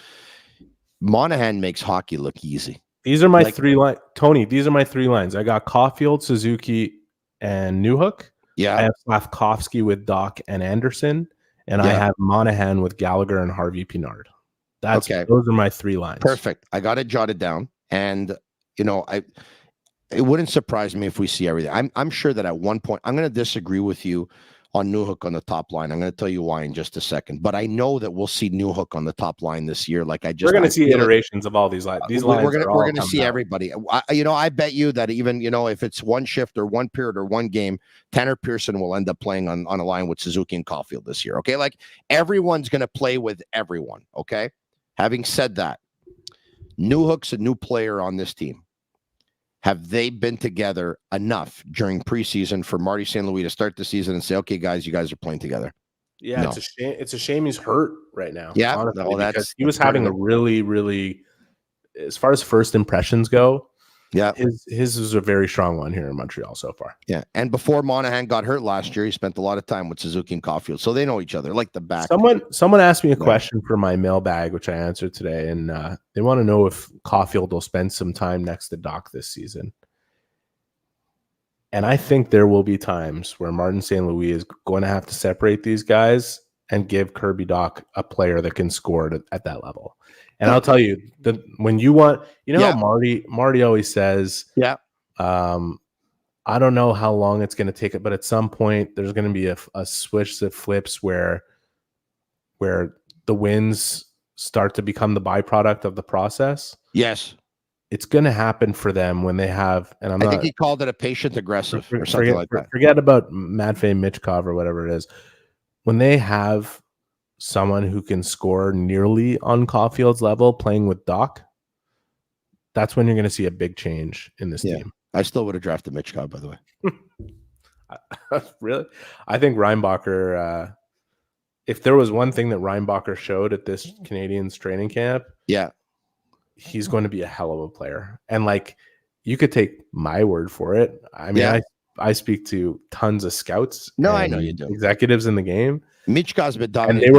I: Monahan makes hockey look easy.
H: These are my three lines. Tony, these are my three lines. I got Caulfield, Suzuki, and Newhook. I have Slavkovsky with Doc and Anderson. And I have Monahan with Gallagher and Harvey Pinard. Those are my three lines.
I: Perfect. I got it jotted down. And, it wouldn't surprise me if we see everything. I'm sure that at one point, I'm going to disagree with you on Newhook on the top line. I'm going to tell you why in just a second. But I know that we'll see Newhook on the top line this year. We're
H: going to see iterations of all these lines.
I: We're going to see everybody. I bet you that even, if it's one shift or one period or one game, Tanner Pearson will end up playing on a line with Suzuki and Caulfield this year. Okay. Like, everyone's going to play with everyone. Okay. Having said that, Newhook's a new player on this team. Have they been together enough during preseason for Marty St. Louis to start the season and say, okay, guys, you guys are playing together?
H: Yeah, no. It's a shame he's hurt right now.
I: Yeah,
H: honestly, because he was having a really, really, as far as first impressions go, his is a very strong one here in Montreal so far.
I: Yeah, and before Monahan got hurt last year, he spent a lot of time with Suzuki and Caulfield, so they know each other like the back.
H: Someone asked me a question for my mailbag, which I answered today, and they want to know if Caulfield will spend some time next to Doc this season. And I think there will be times where Martin St. Louis is going to have to separate these guys and give Kirby Doc a player that can score at that level. And I'll tell you that when you want, how Marty always says, I don't know how long it's going to take it, but at some point there's going to be a switch that flips where the wins start to become the byproduct of the process.
I: Yes.
H: It's going to happen for them when they have, and I
I: think he called it a patient aggressive or something like that.
H: Forget about Matvei Michkov or whatever it is. When they have someone who can score nearly on Caulfield's level playing with Doc, that's when you're going to see a big change in this team.
I: I still would have drafted Michkov, by the way.
H: Really? I think Reinbacher, if there was one thing that Reinbacher showed at this Canadians training camp, he's going to be a hell of a player. And you could take my word for it. I mean, I speak to tons of scouts.
I: No, I know you do.
H: Executives in the game.
I: Michkov's been dominating.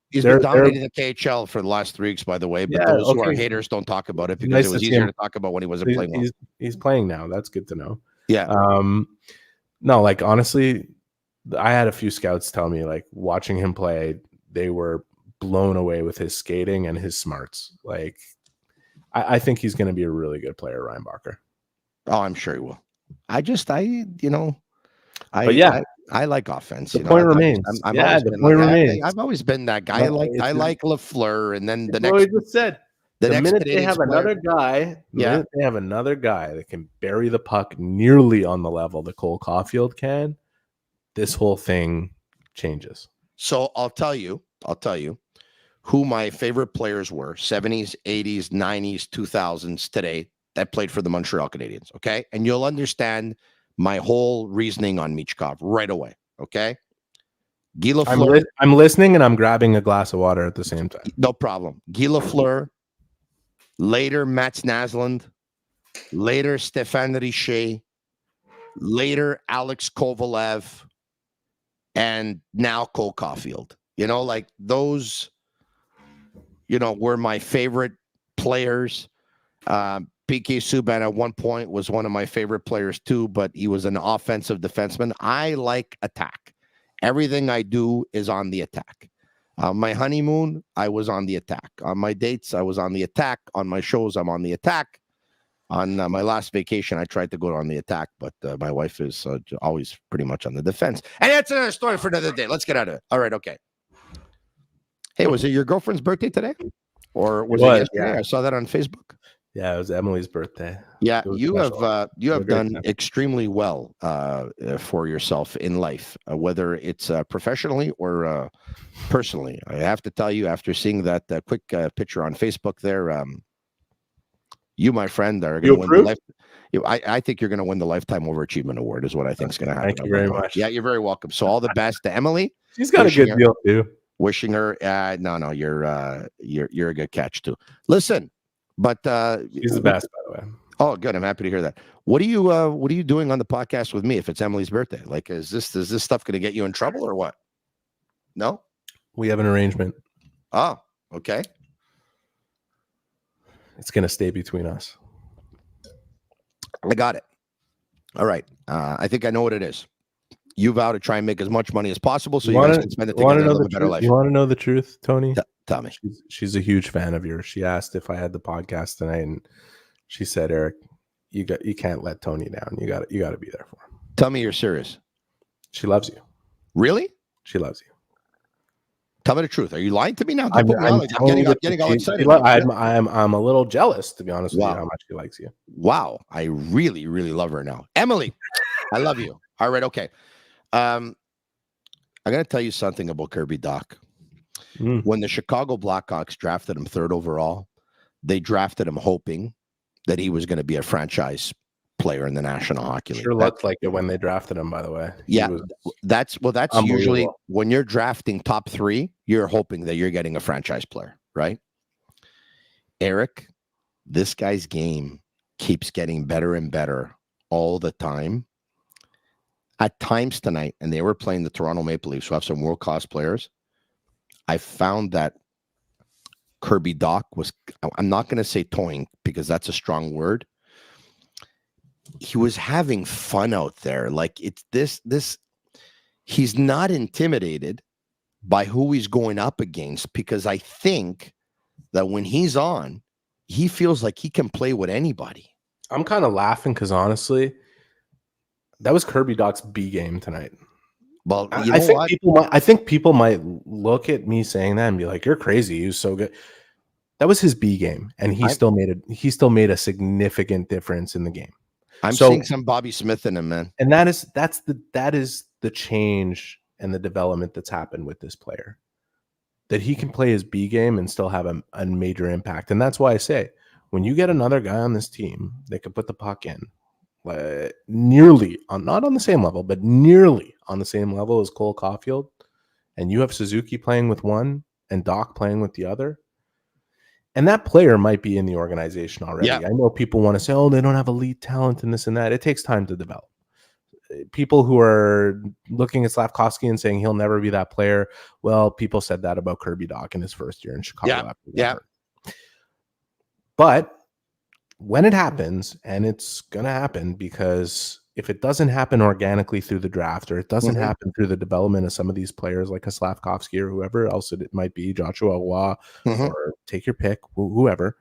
I: He's been dominating the KHL for the last 3 weeks, by the way. But those who are haters don't talk about it, because it was easier to talk about when he wasn't playing well.
H: He's playing now. That's good to know.
I: Yeah.
H: No, honestly, I had a few scouts tell me, watching him play, they were blown away with his skating and his smarts. I think he's going to be a really good player, Ryan Bacher.
I: Oh, I'm sure he will. I like offense.
H: The point remains. The point remains.
I: I've always been that guy. I like Lafleur, and then the
H: next.
I: next.
H: We just said the minute they have another guy, that can bury the puck nearly on the level that Cole Caulfield can, this whole thing changes.
I: So I'll tell you who my favorite players were: 70s, 80s, 90s, 2000s today that played for the Montreal Canadiens. Okay, and you'll understand my whole reasoning on Michkov right away. Okay, Guy Lafleur.
H: I'm listening and I'm grabbing a glass of water at the same time.
I: No problem. Guy Lafleur. Later, Mats Naslund. Later, Stéphane Richer. Later, Alex Kovalev. And now Cole Caulfield. Like those, were my favorite players. PK Subban at one point was one of my favorite players too, but he was an offensive defenseman. I like attack. Everything I do is on the attack. My honeymoon, I was on the attack. On my dates, I was on the attack. On my shows, I'm on the attack. On my last vacation, I tried to go on the attack, but my wife is always pretty much on the defense. And that's another story for another day. Let's get out of it. All right, okay. Hey, was it your girlfriend's birthday today? Or was it yesterday? Yeah. I saw that on Facebook.
H: Yeah, it was Emily's birthday.
I: Yeah, you have done extremely well for yourself in life, whether it's professionally or personally. I have to tell you, after seeing that quick picture on Facebook there, you, my friend, are going to win the life. I think you're going to win the Lifetime Overachievement Award is what I think is going to happen.
H: Thank you very much.
I: Yeah, you're very welcome. So all the best to Emily.
H: She's got a good deal too.
I: Wishing her, no, you're a good catch too. Listen. But
H: she's the best, by the way.
I: Oh, good. I'm happy to hear that. What are you doing on the podcast with me if it's Emily's birthday? Like, is this stuff going to get you in trouble or what? No?
H: We have an arrangement.
I: Oh, okay.
H: It's going to stay between us.
I: I got it. All right. I think I know what it is. You vow to try and make as much money as possible so you guys can spend it together and live a better life.
H: You want to know the truth, Tony?
I: Tell me.
H: She's a huge fan of yours. She asked if I had the podcast tonight, and she said, "Eric, you can't let Tony down. You got to be there for him."
I: Tell me you're serious.
H: She loves you.
I: Really?
H: She loves you.
I: Tell me the truth. Are you lying to me now? I'm getting all excited.
H: I'm a little jealous, to be honest with you, how much she likes you.
I: Wow, I really, really love her now. Emily, I love you. All right, okay. I'm going to tell you something about Kirby Dach. When the Chicago Blackhawks drafted him 3rd overall, they drafted him hoping that he was going to be a franchise player in the National Hockey League.
H: Sure looked like it when they drafted him, by the way.
I: Yeah, that's usually when you're drafting top 3, you're hoping that you're getting a franchise player, right? Eric, this guy's game keeps getting better and better all the time. At times tonight, and they were playing the Toronto Maple Leafs, who have some world-class players, I found that Kirby Dach was, I'm not going to say toying because that's a strong word. He was having fun out there. Like it's this, he's not intimidated by who he's going up against because I think that when he's on, he feels like he can play with anybody.
H: I'm kind of laughing because honestly, that was Kirby Dach's B game tonight.
I: Well,
H: I think people might look at me saying that and be like, "You're crazy. He was so good." That was his B game, and he still made a significant difference in the game.
I: I'm seeing some Bobby Smith in him, man.
H: And that is the change and the development that's happened with this player. That he can play his B game and still have a major impact. And that's why I say, when you get another guy on this team that can put the puck in, nearly on, not on the same level, but nearly on the same level as Cole Caulfield, and you have Suzuki playing with one and Dach playing with the other, and that player might be in the organization already. Yeah. I know people want to say, "Oh, they don't have elite talent and this and that." It takes time to develop. People who are looking at Slavkovsky and saying he'll never be that player. Well, people said that about Kirby Dach in his first year in Chicago.
I: Yeah.
H: But when it happens, and it's going to happen, because if it doesn't happen organically through the draft, or it doesn't happen through the development of some of these players like a Slavkovsky or whoever else it might be, Joshua Roy, or take your pick, whoever,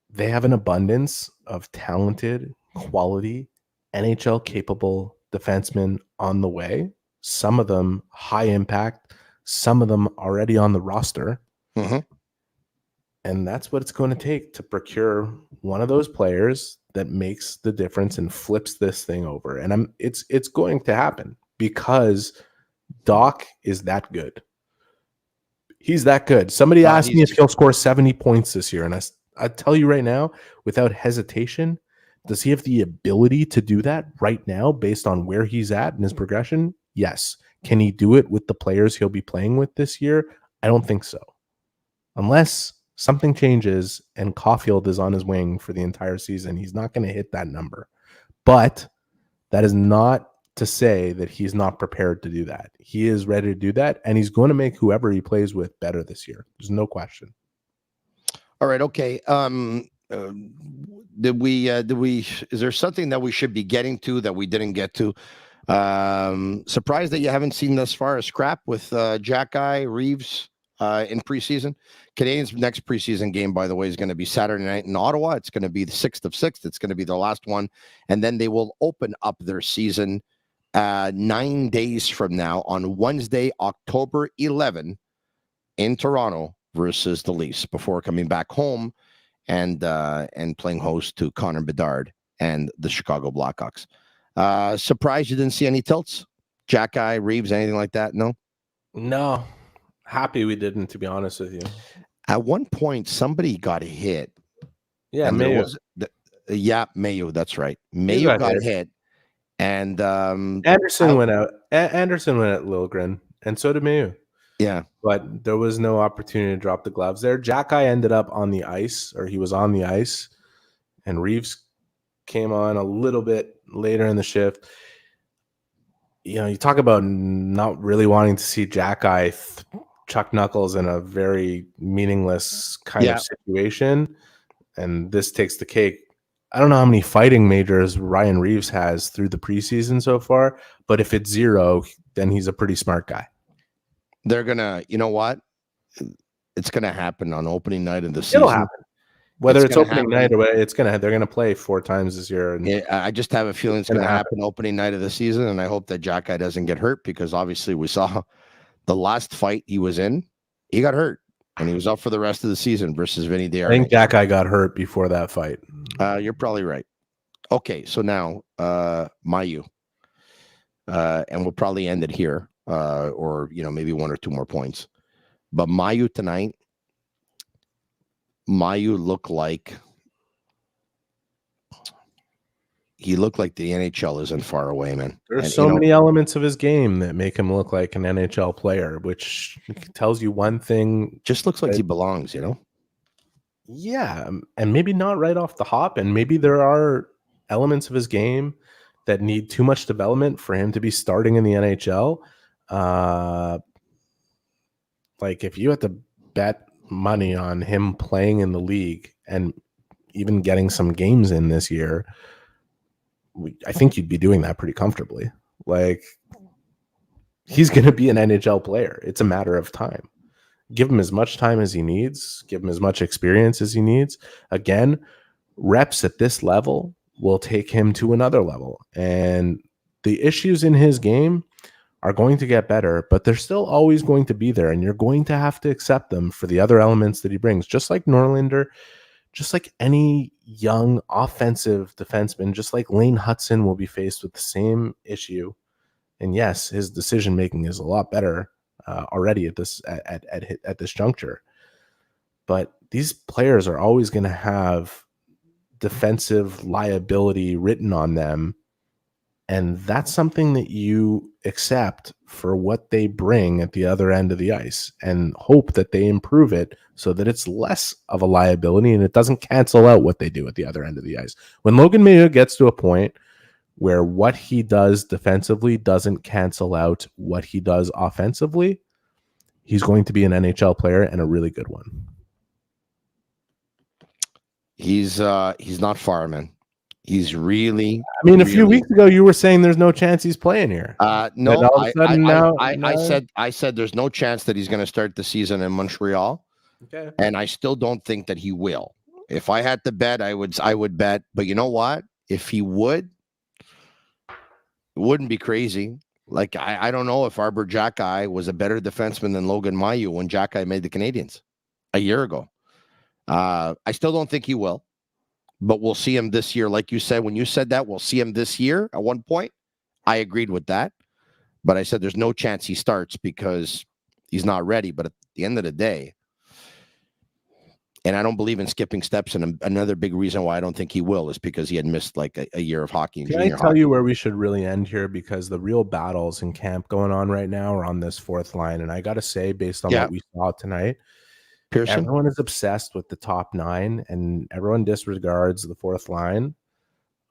H: they have an abundance of talented, quality, NHL capable defensemen on the way. Some of them high impact, some of them already on the roster.
I: Mm-hmm.
H: And that's what it's going to take to procure one of those players that makes the difference and flips this thing over. And it's going to happen because Doc is that good. He's that good. Somebody asked me if he'll score 70 points this year, and I tell you right now, without hesitation, does he have the ability to do that right now based on where he's at in his progression? Yes. Can he do it with the players he'll be playing with this year? I don't think so. Unless something changes and Caulfield is on his wing for the entire season, he's not going to hit that number. But that is not to say that he's not prepared to do that. He is ready to do that, and he's going to make whoever he plays with better this year. There's no question.
I: All right. Okay. Is there something that we should be getting to that we didn't get to? Surprised that you haven't seen thus far a scrap with Jack Guy, Reeves in preseason. Canadians' next preseason game, by the way, is going to be Saturday night in Ottawa. It's going to be the 6th of 6th. It's going to be their last one. And then they will open up their season 9 days from now on Wednesday, October 11 in Toronto versus the Leafs before coming back home and playing host to Connor Bedard and the Chicago Blackhawks. Surprised you didn't see any tilts? Jack Guy, Reeves, anything like that? No?
H: Happy we didn't, to be honest with you.
I: At one point, somebody got hit.
H: Yeah, Mayo.
I: Mayo, that's right. Mayo got hit. And
H: Anderson went out. Anderson went at Liljegren, and so did Mayo.
I: Yeah.
H: But there was no opportunity to drop the gloves there. Jack Guy ended up on the ice, or he was on the ice, and Reeves came on a little bit later in the shift. You talk about not really wanting to see Jack Guy chuck knuckles in a very meaningless kind of situation, and this takes the cake. I don't know how many fighting majors Ryan Reeves has through the preseason so far, but if it's 0, then he's a pretty smart guy.
I: They're gonna, you know what? It's gonna happen on opening night of the season.
H: It'll happen. Whether it's opening night or they're gonna play 4 times this year. And
I: I just have a feeling it's gonna happen opening night of the season, and I hope that Jack Guy doesn't get hurt, because obviously we saw the last fight he was in, he got hurt, and he was out for the rest of the season versus Vinny Diarra.
H: I think Jack Guy got hurt before that fight.
I: You're probably right. Okay, so now Mayu, and we'll probably end it here, or maybe 1 or 2 more points. But Mayu tonight, looked like the NHL isn't far away, man.
H: There's so many elements of his game that make him look like an NHL player, which tells you one thing.
I: Just looks like he belongs,
H: Yeah, and maybe not right off the hop, and maybe there are elements of his game that need too much development for him to be starting in the NHL. Like if you had to bet money on him playing in the league and even getting some games in this year, I think you'd be doing that pretty comfortably. Like, he's going to be an NHL player. It's a matter of time. Give him as much time as he needs. Give him as much experience as he needs. Again, reps at this level will take him to another level. And the issues in his game are going to get better, but they're still always going to be there. And you're going to have to accept them for the other elements that he brings. Just like Norlinder, just like any young offensive defenseman, just like Lane Hudson will be faced with the same issue. And yes, his decision making is a lot better already at this juncture. But these players are always going to have defensive liability written on them, and that's something that you accept for what they bring at the other end of the ice, and hope that they improve it so that it's less of a liability and it doesn't cancel out what they do at the other end of the ice. When Logan Mayo gets to a point where what he does defensively doesn't cancel out what he does offensively, he's going to be an NHL player, and a really good one.
I: He's not far, man. He's really.
H: I mean, a few weeks ago, you were saying there's no chance he's playing here.
I: No, I said there's no chance that he's going to start the season in Montreal.
H: Okay.
I: And I still don't think that he will. if I had to bet, I would bet. But you know what? If he would, it wouldn't be crazy. Like, I don't know if Arbor Jacki was a better defenseman than Logan Mailloux when Jacki made the Canadiens a year ago. I still don't think he will, but we'll see him this year. Like you said, when you said that, we'll see him this year at one point. I agreed with that. But I said there's no chance he starts because he's not ready. But at the end of the day, and I don't believe in skipping steps. And another big reason why I don't think he will is because he had missed like a year of hockey.
H: Can I tell you where we should really end here? Because the real battles in camp going on right now are on this fourth line. And I got to say, based on what we saw tonight,
I: Pearson?
H: Everyone is obsessed with the top 9 and everyone disregards the fourth line.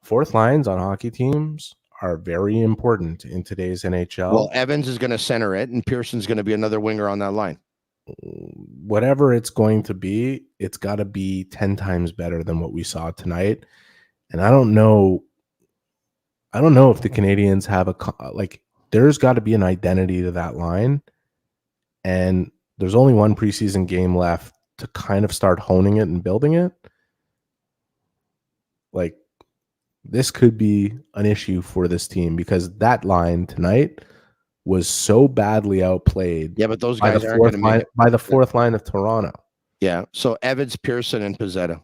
H: Fourth lines on hockey teams are very important in today's NHL.
I: Well, Evans is going to center it and Pearson's going to be another winger on that line.
H: Whatever it's going to be, it's got to be 10 times better than what we saw tonight. And I don't know if the Canadiens have there's got to be an identity to that line. And there's only one preseason game left to kind of start honing it and building it. Like, this could be an issue for this team because that line tonight was so badly outplayed.
I: Yeah, but those guys aren't going to make it.
H: By the fourth line of Toronto.
I: Yeah, so Evans, Pearson, and Pizzetta.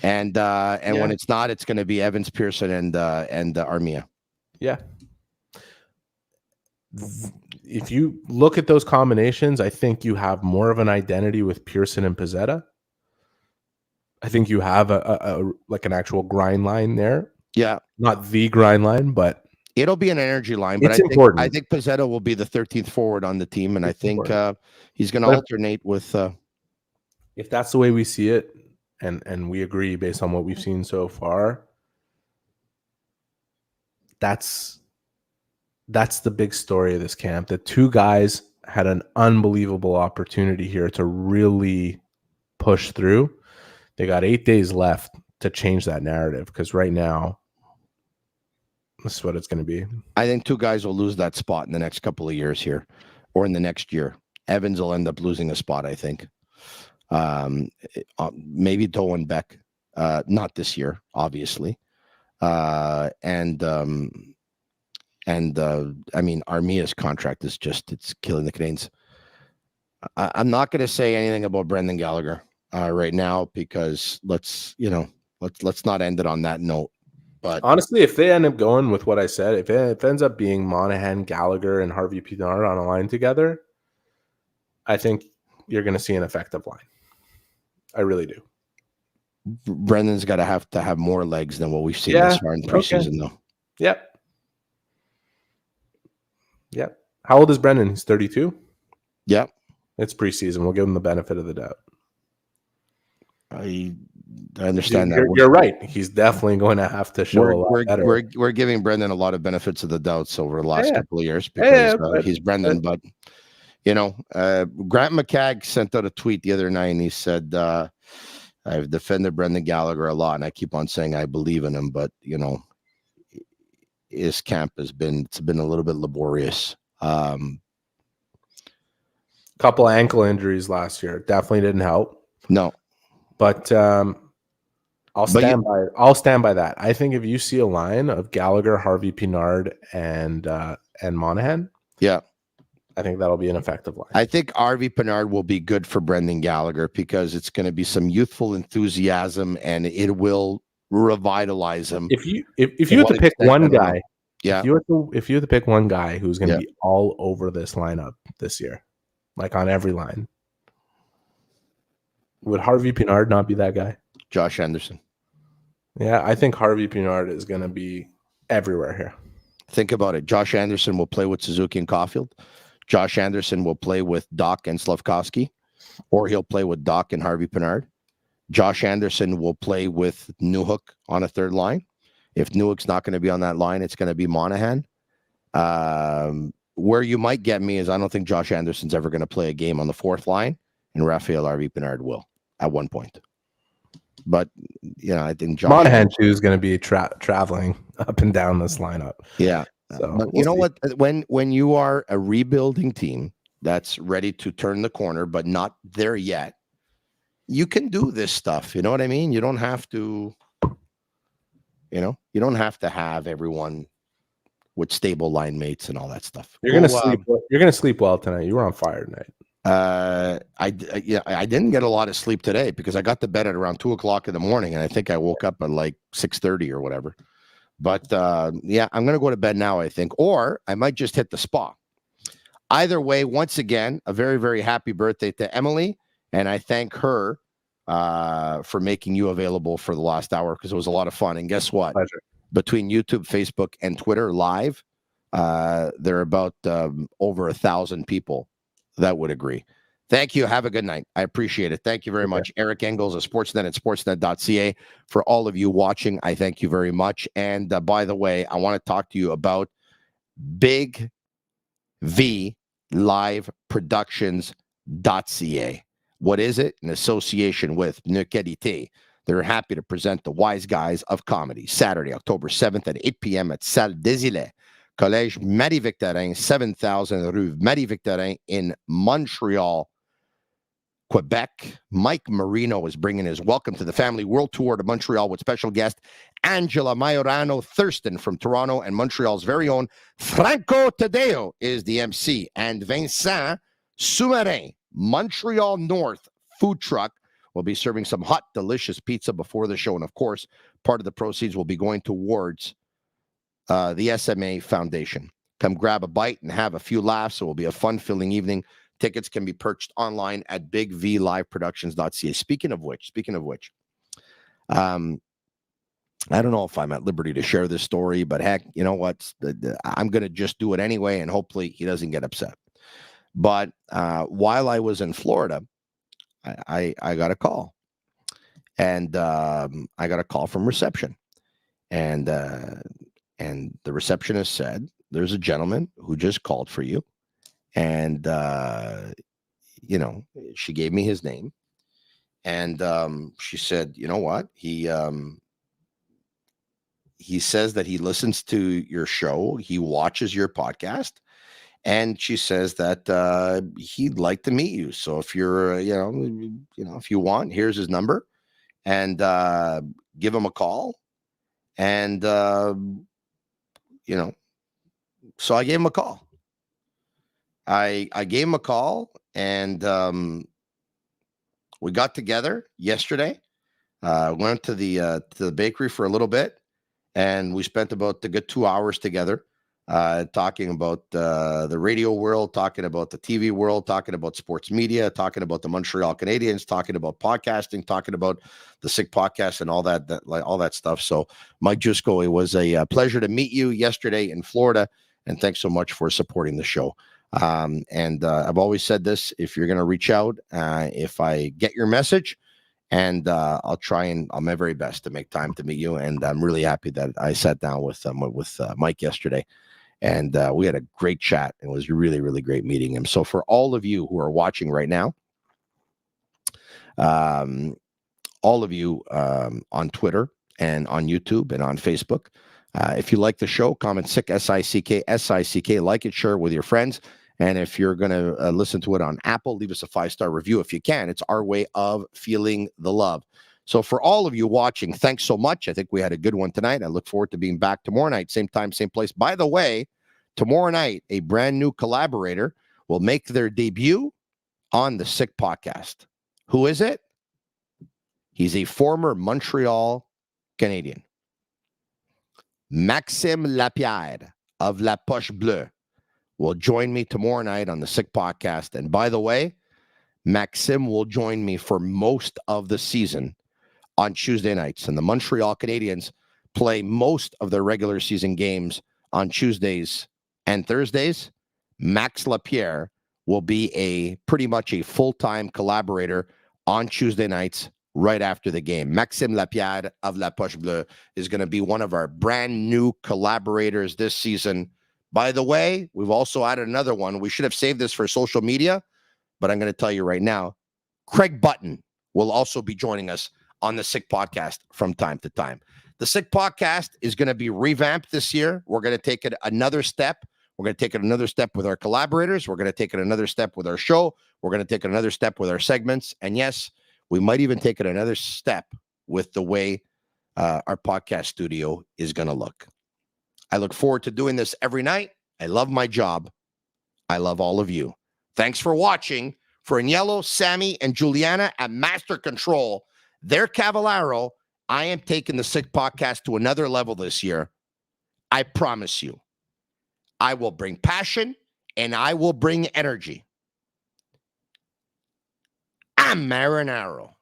I: And when it's not, it's going to be Evans, Pearson, and Armia.
H: Yeah. If you look at those combinations, I think you have more of an identity with Pearson and Pizzetta. I think you have a an actual grind line there.
I: Yeah,
H: not the grind line, but
I: it'll be an energy line. But I think Pizzetta will be the 13th forward on the team, and I think he's going to alternate with.
H: If that's the way we see it, and we agree based on what we've seen so far, that's the big story of this camp. The two guys had an unbelievable opportunity here to really push through. They got 8 days left to change that narrative because right now, this is what it's going to be.
I: I think two guys will lose that spot in the next couple of years here or in the next year. Evans will end up losing a spot, I think. Maybe Doe and Beck, not this year, obviously. I mean, Armia's contract is it's killing the Canadiens. I'm not going to say anything about Brendan Gallagher right now because let's not end it on that note. But
H: honestly, if they end up going with what I said, if it ends up being Monahan, Gallagher, and Harvey Pinard on a line together, I think you're going to see an effective line. I really do.
I: Brendan's got to have more legs than what we've seen this far in preseason, though.
H: Yep. How old is Brendan? He's 32.
I: Yep.
H: It's preseason. We'll give him the benefit of the doubt.
I: I understand that.
H: You're right. He's definitely going to have to show a lot better.
I: We're giving Brendan a lot of benefits of the doubts over the last couple of years because he's Brendan. But Grant McCagg sent out a tweet the other night and he said, "I've defended Brendan Gallagher a lot, and I keep on saying I believe in him, but his camp it's been a little bit laborious."
H: Couple ankle injuries last year definitely didn't help.
I: No.
H: But I'll stand by that. I think if you see a line of Gallagher, Harvey Pinard, and Monahan, I think that'll be an effective line.
I: I think Harvey Pinard will be good for Brendan Gallagher because it's going to be some youthful enthusiasm and it will revitalize him.
H: If you had to pick one guy,
I: if
H: you had to pick one guy who's going to be all over this lineup this year, like on every line, would Harvey Pinard not be that guy?
I: Josh Anderson.
H: Yeah, I think Harvey Pinard is going to be everywhere here.
I: Think about it. Josh Anderson will play with Suzuki and Caulfield. Josh Anderson will play with Doc and Slavkovsky, or he'll play with Doc and Harvey Pinard. Josh Anderson will play with Newhook on a third line. If Newhook's not going to be on that line, it's going to be Monahan. Where you might get me is I don't think Josh Anderson's ever going to play a game on the fourth line, and Raphael Harvey Pinard will at one point. But I think
H: Monahan too is going to be traveling up and down this lineup.
I: Yeah.
H: So
I: but you know what? When you are a rebuilding team that's ready to turn the corner, but not there yet, you can do this stuff. You know what I mean? You don't have to, you don't have to have everyone with stable line mates and all that stuff.
H: You're gonna sleep. You're gonna sleep well tonight. You were on fire tonight.
I: I didn't get a lot of sleep today because I got to bed at around 2:00 in the morning, and I think I woke up at like 6:30 or whatever. But yeah, I'm gonna go to bed now, I think, or I might just hit the spa. Either way, once again, a very, very happy birthday to Emily, and I thank her for making you available for the last hour because it was a lot of fun. And guess what?
H: Pleasure.
I: Between YouTube, Facebook, and Twitter live, there are about over 1,000 people that would agree. Thank you. Have a good night. I appreciate it. Thank you very much. Eric Engels of Sportsnet at sportsnet.ca. For all of you watching, I thank you very much. And by the way, I want to talk to you about Big V Live Productions.ca. What is it? In association with Ne Qualité. They're happy to present the Wise Guys of Comedy, Saturday, October 7th at 8 p.m. at Salle des Îlets, Collège Marie-Victorin, 7000 Rue Marie-Victorin in Montreal, Quebec. Mike Marino is bringing his Welcome to the Family World Tour to Montreal with special guest Angela Majorano Thurston from Toronto, and Montreal's very own Franco Tadeo is the MC, and Vincent Soumarin, Montreal North food truck, will be serving some hot, delicious pizza before the show. And of course, part of the proceeds will be going towards the SMA Foundation. Come grab a bite and have a few laughs. It will be a fun-filling evening. Tickets can be purchased online at bigvliveproductions.ca. Speaking of which, I don't know if I'm at liberty to share this story, but heck, you know what? I'm going to just do it anyway, and hopefully he doesn't get upset. But while I was in Florida, I got a call, and I got a call from reception, and the receptionist said, "There's a gentleman who just called for you," and she gave me his name, and she said, "You know what? He says that he listens to your show, he watches your podcast." And she says that he'd like to meet you. So if you're, if you want, here's his number, and give him a call. And so I gave him a call. I gave him a call, and we got together yesterday. Went to the bakery for a little bit, and we spent about a good 2 hours together. Talking about the radio world, talking about the TV world, talking about sports media, talking about the Montreal Canadiens, talking about podcasting, talking about the Sick Podcast and all that stuff. So, Mike Jusko, it was a pleasure to meet you yesterday in Florida, and thanks so much for supporting the show. And I've always said this: if you're going to reach out, if I get your message, and I'll my very best to make time to meet you. And I'm really happy that I sat down with Mike yesterday. And we had a great chat. It was really, really great meeting him. So for all of you who are watching right now, all of you on Twitter and on YouTube and on Facebook, if you like the show, comment SICK, S-I-C-K, like it, share it with your friends. And if you're going to listen to it on Apple, leave us a 5-star review if you can. It's our way of feeling the love. So for all of you watching, thanks so much. I think we had a good one tonight. I look forward to being back tomorrow night, same time, same place. By the way, tomorrow night, a brand new collaborator will make their debut on the Sick Podcast. Who is it? He's a former Montreal Canadian. Maxime Lapierre of La Poche Bleue will join me tomorrow night on the Sick Podcast. And by the way, Maxime will join me for most of the season on Tuesday nights. And the Montreal Canadiens play most of their regular season games on Tuesdays and Thursdays. Max Lapierre will be pretty much a full-time collaborator on Tuesday nights right after the game. Maxime Lapierre of La Poche Bleue is going to be one of our brand new collaborators this season. By the way, we've also added another one. We should have saved this for social media, but I'm going to tell you right now, Craig Button will also be joining us on the Sick Podcast from time to time. The Sick Podcast is going to be revamped this year. We're going to take it another step. We're going to take it another step with our collaborators. We're going to take it another step with our show. We're going to take it another step with our segments. And yes, We might even take it another step with the way our podcast studio is going to look. I look forward to doing this every night. I love my job. I love all of you. Thanks for watching. For Agnello, Sammy, and Juliana at Master Control, they're Cavallaro. I am taking the Sick Podcast to another level this year. I promise you. I will bring passion and I will bring energy. I'm Marinaro.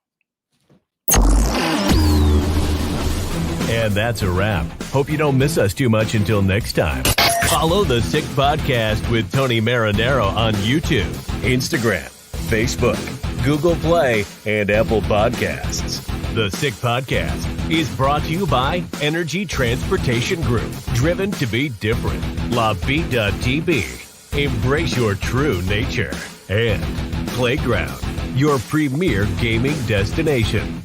C: And that's a wrap. Hope you don't miss us too much until next time. Follow the Sick Podcast with Tony Marinaro on YouTube, Instagram, Facebook, Google Play, and Apple Podcasts. The Sick Podcast is brought to you by Energy Transportation Group, driven to be different. Bittt, embrace your true nature. And Playground, your premier gaming destination.